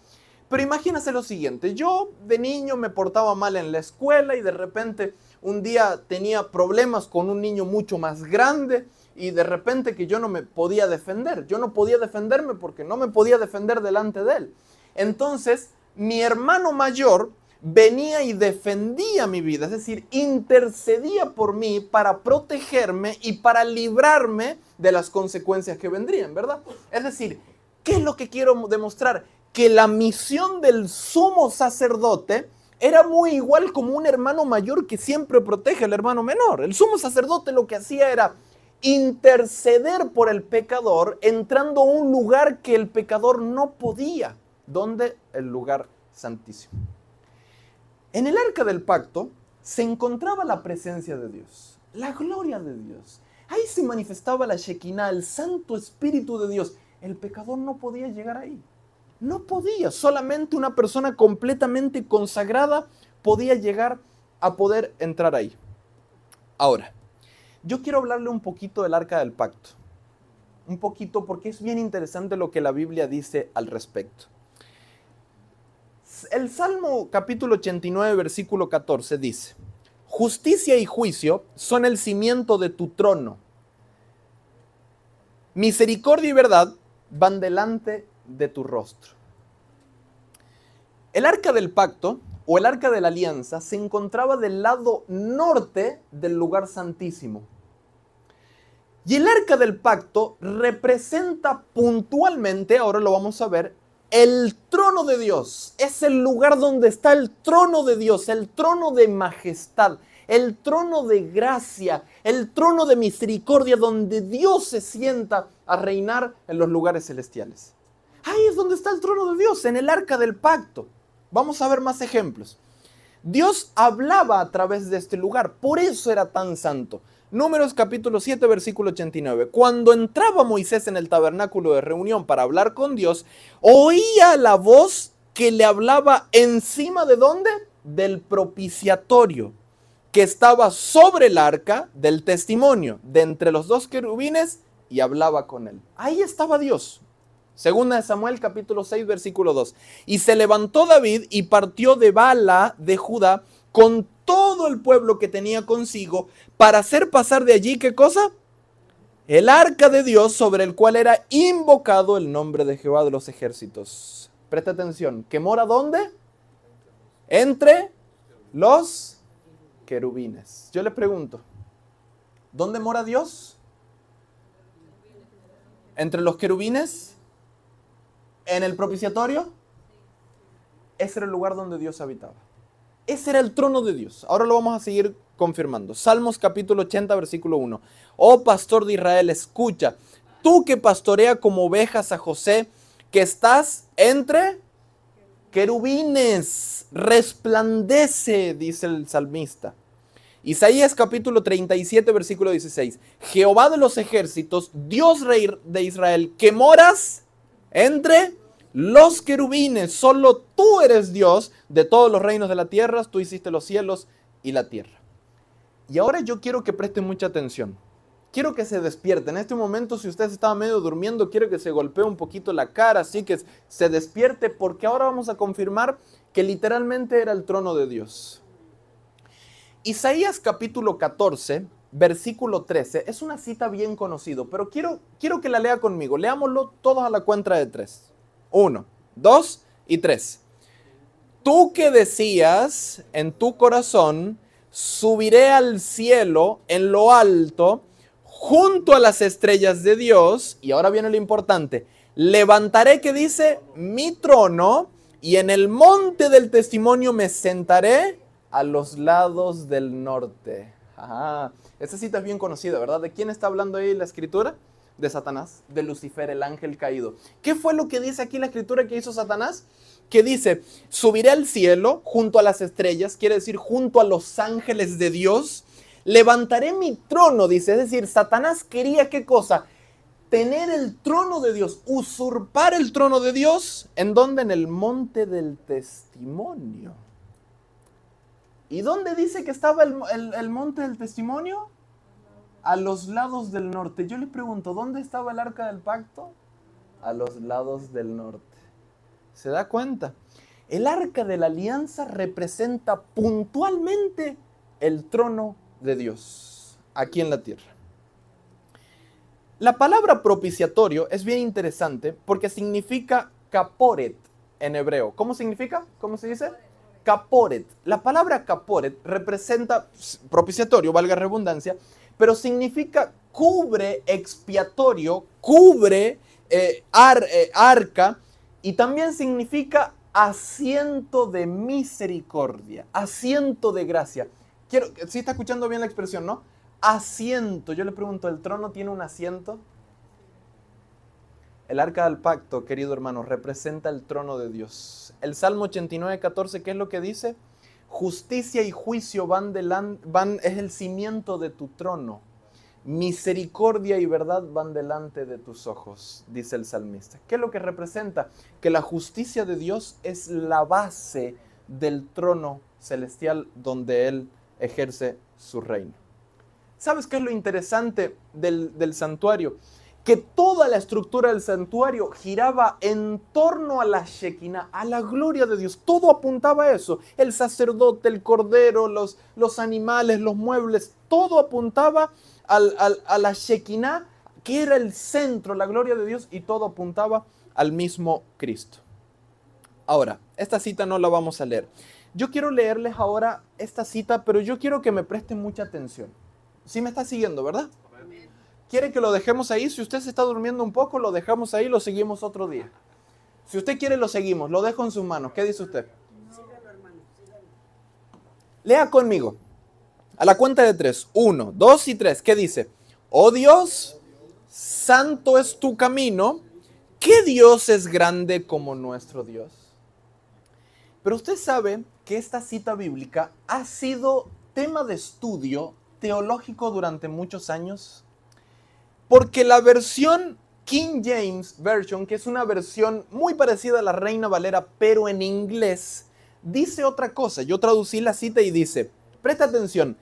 Pero imagínese lo siguiente, yo de niño me portaba mal en la escuela y de repente un día tenía problemas con un niño mucho más grande y de repente que yo no me podía defender. Yo no podía defenderme porque no me podía defender delante de él. Entonces, mi hermano mayor venía y defendía mi vida, es decir, intercedía por mí para protegerme y para librarme de las consecuencias que vendrían, ¿verdad? Es decir, ¿qué es lo que quiero demostrar? Que la misión del sumo sacerdote era muy igual como un hermano mayor que siempre protege al hermano menor. El sumo sacerdote lo que hacía era interceder por el pecador, entrando a un lugar que el pecador no podía. ¿Dónde? El lugar santísimo. En el arca del pacto se encontraba la presencia de Dios, la gloria de Dios. Ahí se manifestaba la Shekinah, el Santo Espíritu de Dios. El pecador no podía llegar ahí. No podía, solamente una persona completamente consagrada podía llegar a poder entrar ahí. Ahora, yo quiero hablarle un poquito del arca del pacto. Un poquito porque es bien interesante lo que la Biblia dice al respecto. El Salmo capítulo 89, versículo 14 dice: justicia y juicio son el cimiento de tu trono. Misericordia y verdad van delante de tu rostro. El arca del pacto o el arca de la alianza se encontraba del lado norte del lugar santísimo. Y el arca del pacto representa puntualmente, ahora lo vamos a ver, el trono de Dios. Es el lugar donde está el trono de Dios, el trono de majestad, el trono de gracia, el trono de misericordia, donde Dios se sienta a reinar en los lugares celestiales. Ahí es donde está el trono de Dios, en el arca del pacto. Vamos a ver más ejemplos. Dios hablaba a través de este lugar, por eso era tan santo. Números capítulo 7, versículo 89. Cuando entraba Moisés en el tabernáculo de reunión para hablar con Dios, oía la voz que le hablaba encima ¿de dónde? Del propiciatorio, que estaba sobre el arca del testimonio, de entre los 2 querubines, y hablaba con él. Ahí estaba Dios. Segunda de Samuel capítulo 6 versículo 2. Y se levantó David y partió de Bala de Judá con todo el pueblo que tenía consigo para hacer pasar de allí, ¿qué cosa? El arca de Dios, sobre el cual era invocado el nombre de Jehová de los ejércitos. Presta atención, ¿que mora dónde? Entre los querubines. Yo le pregunto, ¿dónde mora Dios? ¿Entre los querubines? ¿En el propiciatorio? Ese era el lugar donde Dios habitaba. Ese era el trono de Dios. Ahora lo vamos a seguir confirmando. Salmos capítulo 80, versículo 1. Oh pastor de Israel, escucha. Tú que pastorea como ovejas a José, que estás entre querubines. Resplandece, dice el salmista. Isaías capítulo 37, versículo 16. Jehová de los ejércitos, Dios rey de Israel, que moras entre los querubines. Solo tú eres Dios de todos los reinos de la tierra. Tú hiciste los cielos y la tierra. Y ahora yo quiero que presten mucha atención. Quiero que se despierten. En este momento, si usted estaba medio durmiendo, quiero que se golpee un poquito la cara, así que se despierte, porque ahora vamos a confirmar que literalmente era el trono de Dios. Isaías capítulo 14, versículo 13, es una cita bien conocida, pero quiero que la lea conmigo. Leámoslo todos a la cuenta de 3. 1, 2 y 3. Tú que decías en tu corazón, subiré al cielo en lo alto, junto a las estrellas de Dios, y ahora viene lo importante, levantaré, que dice, mi trono, y en el monte del testimonio me sentaré a los lados del norte. Esta cita es bien conocida, ¿verdad? ¿De quién está hablando ahí la escritura? De Satanás, de Lucifer, el ángel caído. ¿Qué fue lo que dice aquí la escritura que hizo Satanás? Que dice, subiré al cielo junto a las estrellas, quiere decir junto a los ángeles de Dios. Levantaré mi trono, dice, es decir, Satanás quería ¿qué cosa? Tener el trono de Dios, usurpar el trono de Dios. ¿En dónde? En el monte del testimonio. ¿Y dónde dice que estaba el monte del testimonio? A los lados del norte. Yo le pregunto, ¿dónde estaba el arca del pacto? A los lados del norte. ¿Se da cuenta? El arca de la alianza representa puntualmente el trono de Dios aquí en la tierra. La palabra propiciatorio es bien interesante porque significa kaporet en hebreo. ¿Cómo significa? ¿Cómo se dice? Kaporet. La palabra kaporet representa propiciatorio, valga redundancia, pero significa cubre expiatorio, cubre arca, y también significa asiento de misericordia, asiento de gracia. ¿Sí está escuchando bien la expresión, no? Asiento. Yo le pregunto, ¿el trono tiene un asiento? El arca del pacto, querido hermano, representa el trono de Dios. El Salmo 89, 14, ¿qué es lo que dice? Justicia y juicio es el cimiento de tu trono. Misericordia y verdad van delante de tus ojos, dice el salmista. ¿Qué es lo que representa? Que la justicia de Dios es la base del trono celestial donde Él ejerce su reino. ¿Sabes qué es lo interesante del santuario? Que toda la estructura del santuario giraba en torno a la Shekinah, a la gloria de Dios. Todo apuntaba a eso. El sacerdote, el cordero, los animales, los muebles, todo apuntaba a la Shekinah, que era el centro, la gloria de Dios, y todo apuntaba al mismo Cristo. Ahora, esta cita no la vamos a leer. Yo quiero leerles ahora esta cita, pero yo quiero que me presten mucha atención. ¿Sí me está siguiendo, verdad? ¿Quiere que lo dejemos ahí? Si usted se está durmiendo un poco, lo dejamos ahí, lo seguimos otro día. Si usted quiere, lo seguimos. Lo dejo en sus manos. ¿Qué dice usted? Sígalo, hermano, sígalo. Lea conmigo. A la cuenta de 3. 1, 2 y 3. ¿Qué dice? Oh Dios, santo es tu camino. ¿Qué Dios es grande como nuestro Dios? Pero usted sabe que esta cita bíblica ha sido tema de estudio teológico durante muchos años. Porque la versión King James Version, que es una versión muy parecida a la Reina Valera, pero en inglés, dice otra cosa. Yo traducí la cita y dice, presta atención,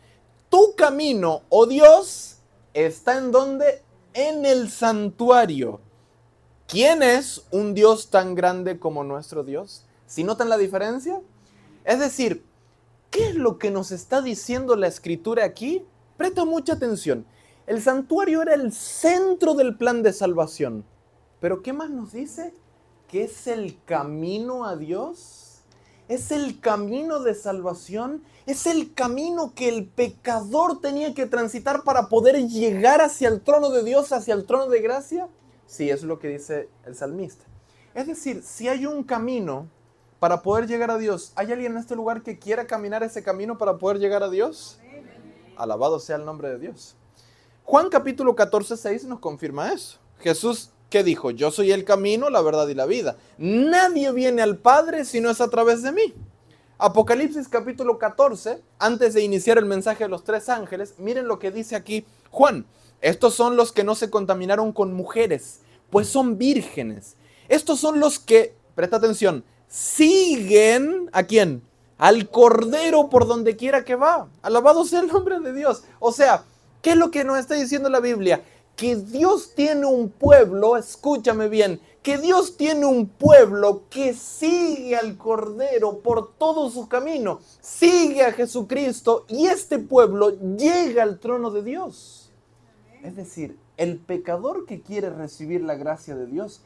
tu camino, oh Dios, está ¿en dónde? En el santuario. ¿Quién es un Dios tan grande como nuestro Dios? ¿Sí notan la diferencia? Es decir, ¿qué es lo que nos está diciendo la Escritura aquí? Presta mucha atención. El santuario era el centro del plan de salvación. Pero ¿qué más nos dice? Que es el camino a Dios. Es el camino de salvación. Es el camino que el pecador tenía que transitar para poder llegar hacia el trono de Dios, hacia el trono de gracia. Sí, es lo que dice el salmista. Es decir, si hay un camino para poder llegar a Dios, ¿hay alguien en este lugar que quiera caminar ese camino para poder llegar a Dios? Alabado sea el nombre de Dios. Juan capítulo 14, 6 nos confirma eso. Jesús, ¿qué dijo? Yo soy el camino, la verdad y la vida. Nadie viene al Padre si no es a través de mí. Apocalipsis capítulo 14, antes de iniciar el mensaje de los 3 ángeles, miren lo que dice aquí Juan. Estos son los que no se contaminaron con mujeres, pues son vírgenes. Estos son los que, presta atención, siguen, ¿a quién? Al Cordero por donde quiera que va. Alabado sea el nombre de Dios. O sea, ¿qué es lo que nos está diciendo la Biblia? Que Dios tiene un pueblo, escúchame bien, que Dios tiene un pueblo que sigue al Cordero por todo su camino, sigue a Jesucristo y este pueblo llega al trono de Dios. Es decir, el pecador que quiere recibir la gracia de Dios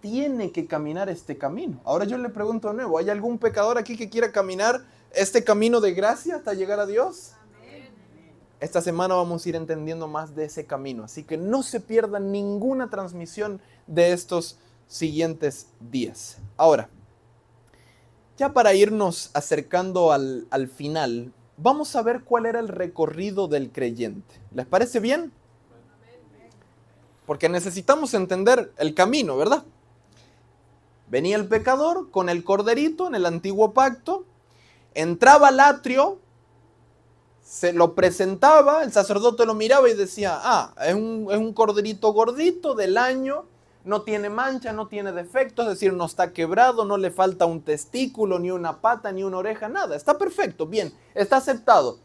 tiene que caminar este camino. Ahora yo le pregunto de nuevo, ¿hay algún pecador aquí que quiera caminar este camino de gracia hasta llegar a Dios? Esta semana vamos a ir entendiendo más de ese camino, así que no se pierda ninguna transmisión de estos siguientes días. Ahora, ya para irnos acercando al final, vamos a ver cuál era el recorrido del creyente. ¿Les parece bien? Porque necesitamos entender el camino, ¿verdad? Venía el pecador con el corderito en el antiguo pacto, entraba al atrio, se lo presentaba, el sacerdote lo miraba y decía, es un corderito gordito del año, no tiene mancha, no tiene defecto, es decir, no está quebrado, no le falta un testículo, ni una pata, ni una oreja, nada, está perfecto, bien, está aceptado.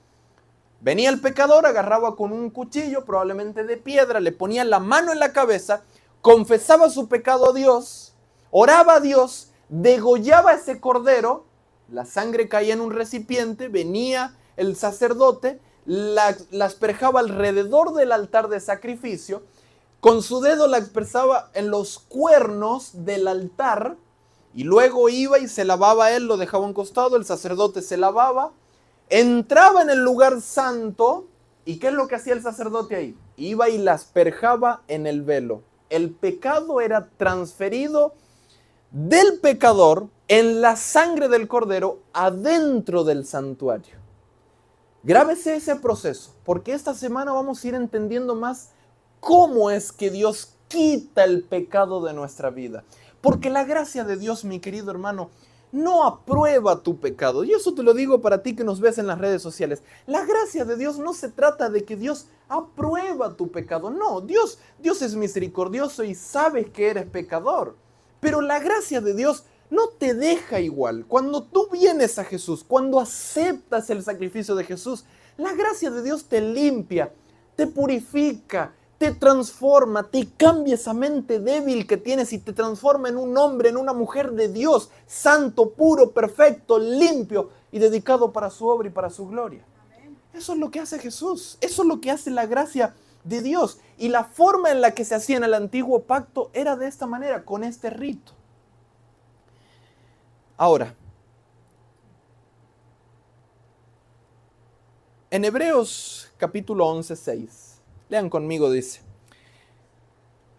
Venía el pecador, agarraba con un cuchillo, probablemente de piedra, le ponía la mano en la cabeza, confesaba su pecado a Dios, oraba a Dios, degollaba ese cordero, la sangre caía en un recipiente, venía el sacerdote, la asperjaba alrededor del altar de sacrificio, con su dedo la expresaba en los cuernos del altar y luego iba y se lavaba él, lo dejaba a un costado, el sacerdote se lavaba, entraba en el lugar santo y ¿qué es lo que hacía el sacerdote ahí? Iba y la asperjaba en el velo. El pecado era transferido del pecador en la sangre del cordero adentro del santuario. Grábese ese proceso, porque esta semana vamos a ir entendiendo más cómo es que Dios quita el pecado de nuestra vida. Porque la gracia de Dios, mi querido hermano, no aprueba tu pecado. Y eso te lo digo para ti que nos ves en las redes sociales. La gracia de Dios no se trata de que Dios aprueba tu pecado. No, Dios es misericordioso y sabe que eres pecador. Pero la gracia de Dios no te deja igual. Cuando tú vienes a Jesús, cuando aceptas el sacrificio de Jesús, la gracia de Dios te limpia, te purifica, te transforma, te cambia esa mente débil que tienes y te transforma en un hombre, en una mujer de Dios, santo, puro, perfecto, limpio y dedicado para su obra y para su gloria. Eso es lo que hace Jesús, eso es lo que hace la gracia de Dios. Y la forma en la que se hacía en el antiguo pacto era de esta manera, con este rito. Ahora, en Hebreos capítulo 11, 6, lean conmigo, dice,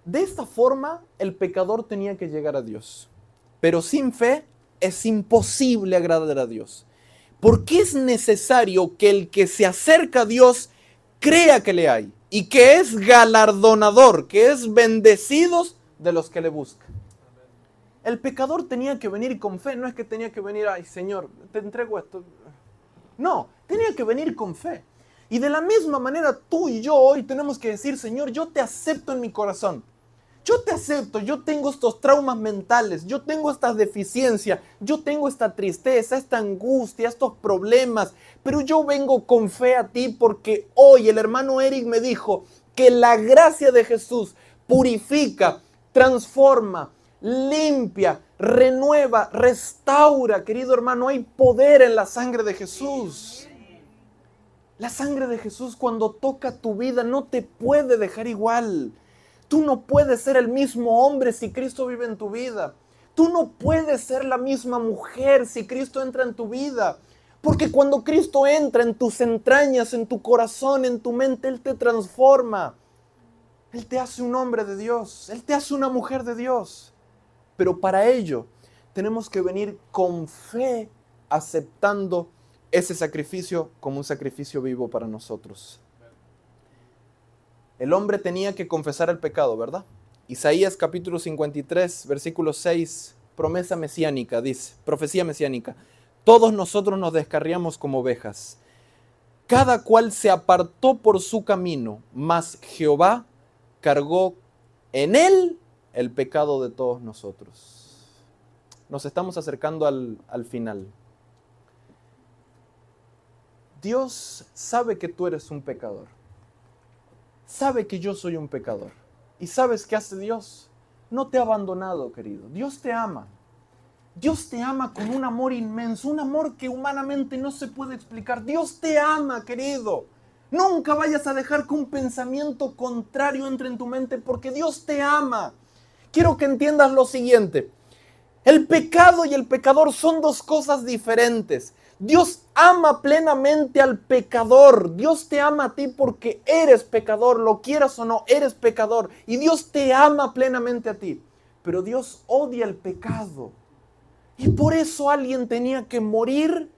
de esta forma el pecador tenía que llegar a Dios, pero sin fe es imposible agradar a Dios, porque es necesario que el que se acerca a Dios crea que le hay y que es galardonador, que es bendecido de los que le buscan. El pecador tenía que venir con fe, no es que tenía que venir, ay Señor, te entrego esto. No, tenía que venir con fe. Y de la misma manera tú y yo hoy tenemos que decir, Señor, yo te acepto en mi corazón. Yo te acepto, yo tengo estos traumas mentales, yo tengo estas deficiencias, yo tengo esta tristeza, esta angustia, estos problemas, pero yo vengo con fe a ti porque hoy el hermano Eric me dijo que la gracia de Jesús purifica, transforma, limpia, renueva, restaura. Querido hermano, hay poder en la sangre de Jesús. La sangre de Jesús cuando toca tu vida no te puede dejar igual. Tú no puedes ser el mismo hombre si Cristo vive en tu vida. Tú no puedes ser la misma mujer si Cristo entra en tu vida. Porque cuando Cristo entra en tus entrañas, en tu corazón, en tu mente, Él te transforma. Él te hace un hombre de Dios. Él te hace una mujer de Dios. Pero para ello tenemos que venir con fe aceptando ese sacrificio como un sacrificio vivo para nosotros. El hombre tenía que confesar el pecado, ¿verdad? Isaías capítulo 53, versículo 6, promesa mesiánica, dice, profecía mesiánica. Todos nosotros nos descarriamos como ovejas. Cada cual se apartó por su camino, mas Jehová cargó en él el pecado de todos nosotros. Nos estamos acercando al final. Dios sabe que tú eres un pecador. Sabe que yo soy un pecador. ¿Y sabes qué hace Dios? No te ha abandonado, querido. Dios te ama. Dios te ama con un amor inmenso, un amor que humanamente no se puede explicar. Dios te ama, querido. Nunca vayas a dejar que un pensamiento contrario entre en tu mente porque Dios te ama. Quiero que entiendas lo siguiente. El pecado y el pecador son dos cosas diferentes. Dios ama plenamente al pecador. Dios te ama a ti porque eres pecador, lo quieras o no, eres pecador. Y Dios te ama plenamente a ti. Pero Dios odia el pecado. Y por eso alguien tenía que morir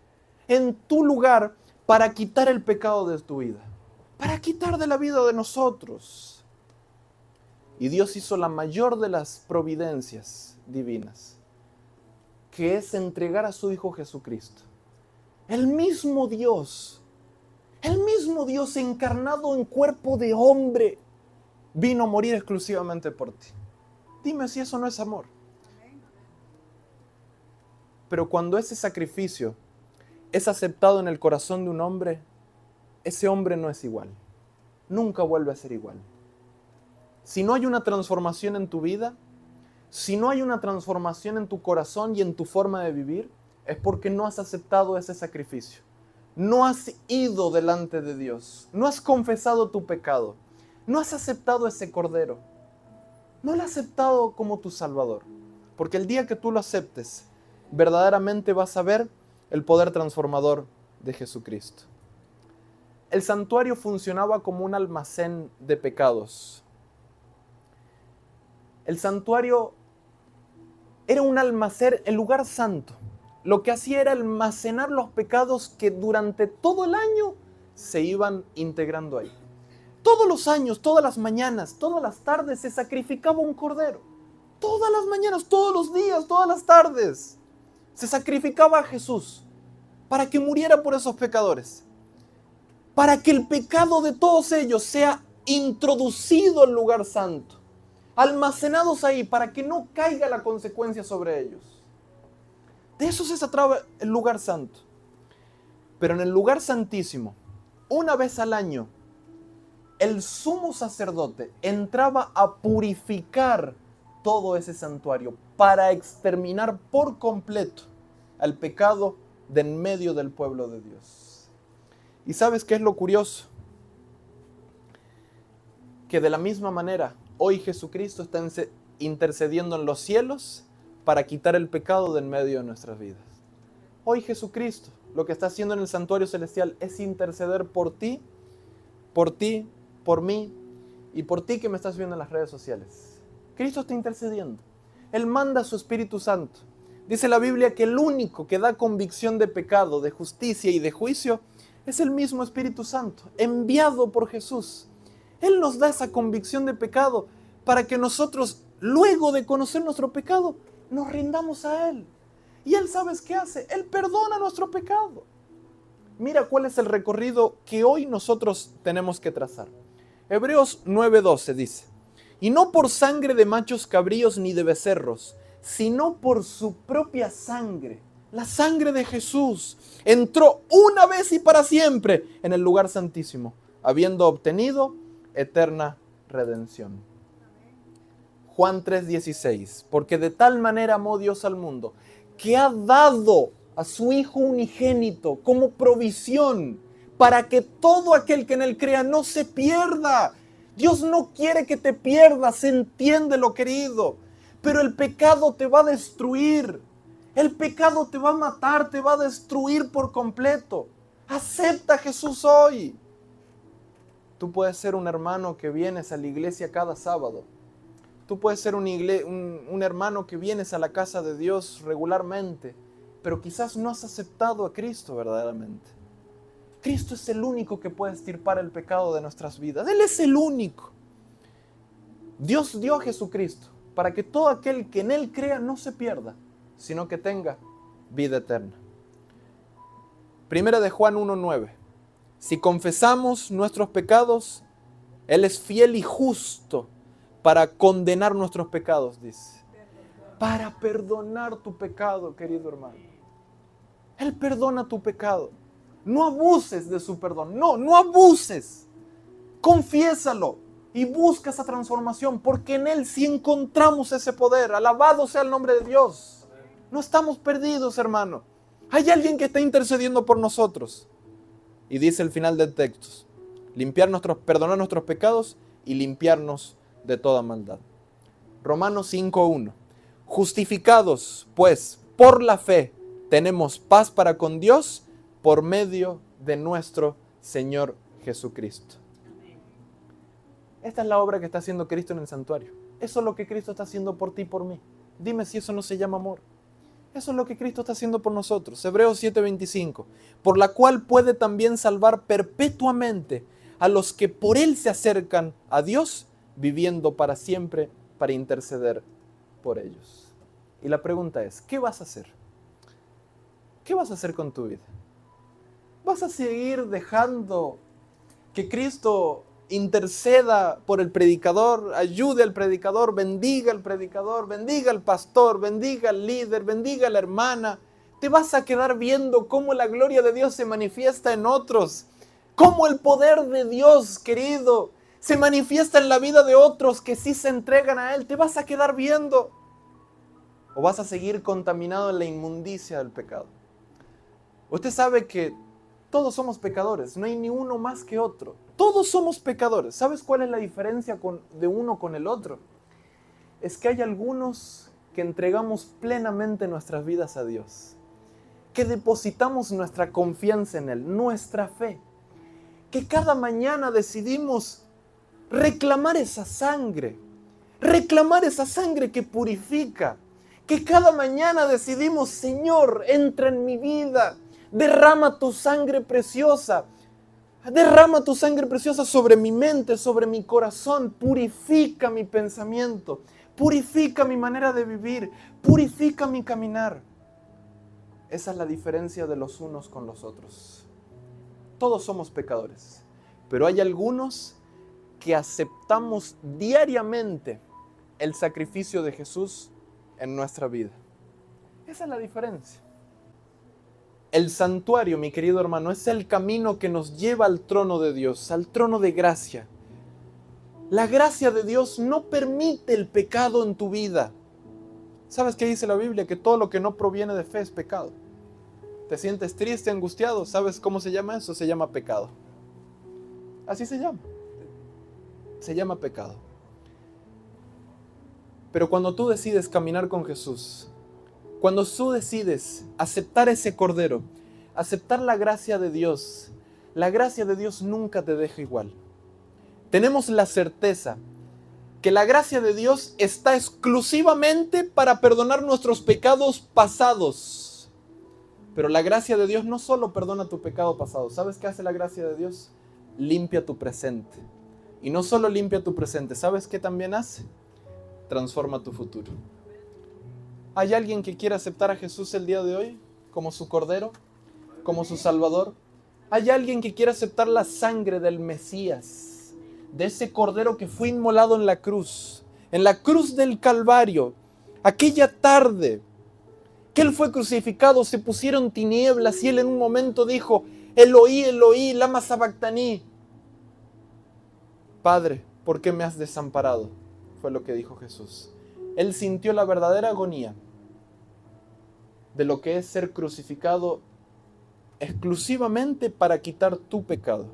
en tu lugar para quitar el pecado de tu vida. Para quitar de la vida de nosotros. Y Dios hizo la mayor de las providencias divinas, que es entregar a su Hijo Jesucristo. El mismo Dios encarnado en cuerpo de hombre, vino a morir exclusivamente por ti. Dime si eso no es amor. Pero cuando ese sacrificio es aceptado en el corazón de un hombre, ese hombre no es igual. Nunca vuelve a ser igual. Si no hay una transformación en tu vida, si no hay una transformación en tu corazón y en tu forma de vivir, es porque no has aceptado ese sacrificio. No has ido delante de Dios. No has confesado tu pecado. No has aceptado ese cordero. No lo has aceptado como tu Salvador. Porque el día que tú lo aceptes, verdaderamente vas a ver el poder transformador de Jesucristo. El santuario funcionaba como un almacén de pecados. El santuario era un almacén, el lugar santo. Lo que hacía era almacenar los pecados que durante todo el año se iban integrando ahí. Todos los años, todas las mañanas, todas las tardes se sacrificaba un cordero. Todas las mañanas, todos los días, todas las tardes. Se sacrificaba a Jesús para que muriera por esos pecadores. Para que el pecado de todos ellos sea introducido al lugar santo. Almacenados ahí para que no caiga la consecuencia sobre ellos. De eso se trataba el lugar santo. Pero en el lugar santísimo, una vez al año, el sumo sacerdote entraba a purificar todo ese santuario para exterminar por completo al pecado de en medio del pueblo de Dios. ¿Y sabes qué es lo curioso? Que de la misma manera, hoy Jesucristo está intercediendo en los cielos para quitar el pecado de en medio de nuestras vidas. Hoy Jesucristo lo que está haciendo en el santuario celestial es interceder por ti, por mí y por ti que me estás viendo en las redes sociales. Cristo está intercediendo. Él manda a su Espíritu Santo. Dice la Biblia que el único que da convicción de pecado, de justicia y de juicio es el mismo Espíritu Santo, enviado por Jesús. Él nos da esa convicción de pecado para que nosotros, luego de conocer nuestro pecado, nos rindamos a Él. Y Él, ¿sabes qué hace? Él perdona nuestro pecado. Mira cuál es el recorrido que hoy nosotros tenemos que trazar. Hebreos 9:12 dice: y no por sangre de machos cabríos ni de becerros, sino por su propia sangre, la sangre de Jesús, entró una vez y para siempre en el lugar santísimo, habiendo obtenido eterna redención. Juan 3:16, porque de tal manera amó Dios al mundo, que ha dado a su Hijo unigénito como provisión, para que todo aquel que en Él crea no se pierda. Dios no quiere que te pierdas, entiéndelo, querido. Pero el pecado te va a destruir. El pecado te va a matar, te va a destruir por completo. Acepta a Jesús hoy. Tú puedes ser un hermano que vienes a la iglesia cada sábado. Tú puedes ser un hermano que vienes a la casa de Dios regularmente, pero quizás no has aceptado a Cristo verdaderamente. Cristo es el único que puede extirpar el pecado de nuestras vidas. Él es el único. Dios dio a Jesucristo para que todo aquel que en Él crea no se pierda, sino que tenga vida eterna. Primera de Juan 1:9. Si confesamos nuestros pecados, Él es fiel y justo para condenar nuestros pecados, dice. Para perdonar tu pecado, querido hermano. Él perdona tu pecado. No abuses de su perdón. No abuses. Confiésalo y busca esa transformación, porque en Él sí encontramos ese poder. Alabado sea el nombre de Dios. No estamos perdidos, hermano. Hay alguien que está intercediendo por nosotros. Y dice el final del texto: perdonar nuestros pecados y limpiarnos de toda maldad. Romanos 5:1. Justificados, pues, por la fe, tenemos paz para con Dios por medio de nuestro Señor Jesucristo. Esta es la obra que está haciendo Cristo en el santuario. Eso es lo que Cristo está haciendo por ti y por mí. Dime si eso no se llama amor. Eso es lo que Cristo está haciendo por nosotros. Hebreos 7:25. Por la cual puede también salvar perpetuamente a los que por Él se acercan a Dios, viviendo para siempre para interceder por ellos. Y la pregunta es, ¿qué vas a hacer? ¿Qué vas a hacer con tu vida? ¿Vas a seguir dejando que Cristo interceda por el predicador, ayude al predicador, bendiga al pastor, bendiga al líder, bendiga a la hermana? Te vas a quedar viendo cómo la gloria de Dios se manifiesta en otros, cómo el poder de Dios, querido, se manifiesta en la vida de otros que sí se entregan a Él. Te vas a quedar viendo, o vas a seguir contaminado en la inmundicia del pecado. Usted sabe que todos somos pecadores, no hay ni uno más que otro. Todos somos pecadores. ¿Sabes cuál es la diferencia de uno con el otro? Es que hay algunos que entregamos plenamente nuestras vidas a Dios, que depositamos nuestra confianza en Él, nuestra fe, que cada mañana decidimos reclamar esa sangre que purifica, que cada mañana decidimos: Señor, entra en mi vida, derrama tu sangre preciosa sobre mi mente, sobre mi corazón, purifica mi pensamiento, purifica mi manera de vivir, purifica mi caminar. Esa es la diferencia de los unos con los otros. Todos somos pecadores, pero hay algunos que aceptamos diariamente el sacrificio de Jesús en nuestra vida. Esa es la diferencia. El santuario, mi querido hermano, es el camino que nos lleva al trono de Dios, al trono de gracia. La gracia de Dios no permite el pecado en tu vida. ¿Sabes qué dice la Biblia? Que todo lo que no proviene de fe es pecado. ¿Te sientes triste, angustiado? ¿Sabes cómo se llama eso? Se llama pecado. Así se llama. Se llama pecado. Pero cuando tú decides caminar con Jesús, cuando tú decides aceptar ese Cordero, aceptar la gracia de Dios nunca te deja igual. Tenemos la certeza que la gracia de Dios está exclusivamente para perdonar nuestros pecados pasados. Pero la gracia de Dios no solo perdona tu pecado pasado. ¿Sabes qué hace la gracia de Dios? Limpia tu presente. Y no solo limpia tu presente, ¿sabes qué también hace? Transforma tu futuro. ¿Hay alguien que quiera aceptar a Jesús el día de hoy como su Cordero, como su Salvador? ¿Hay alguien que quiera aceptar la sangre del Mesías, de ese Cordero que fue inmolado en la cruz del Calvario, aquella tarde que Él fue crucificado, se pusieron tinieblas y Él en un momento dijo: Eloí, Eloí, lama sabactaní. Padre, ¿por qué me has desamparado? Fue lo que dijo Jesús. Él sintió la verdadera agonía de lo que es ser crucificado exclusivamente para quitar tu pecado.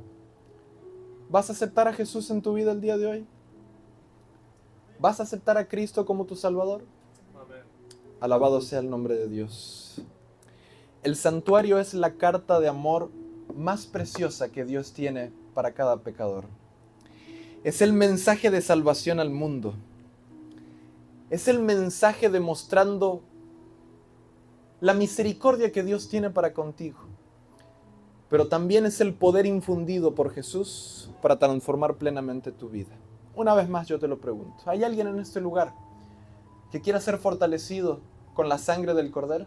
¿Vas a aceptar a Jesús en tu vida el día de hoy? ¿Vas a aceptar a Cristo como tu Salvador? Amén. Alabado sea el nombre de Dios. El santuario es la carta de amor más preciosa que Dios tiene para cada pecador. Es el mensaje de salvación al mundo. Es el mensaje demostrando la misericordia que Dios tiene para contigo. Pero también es el poder infundido por Jesús para transformar plenamente tu vida. Una vez más yo te lo pregunto. ¿Hay alguien en este lugar que quiera ser fortalecido con la sangre del Cordero?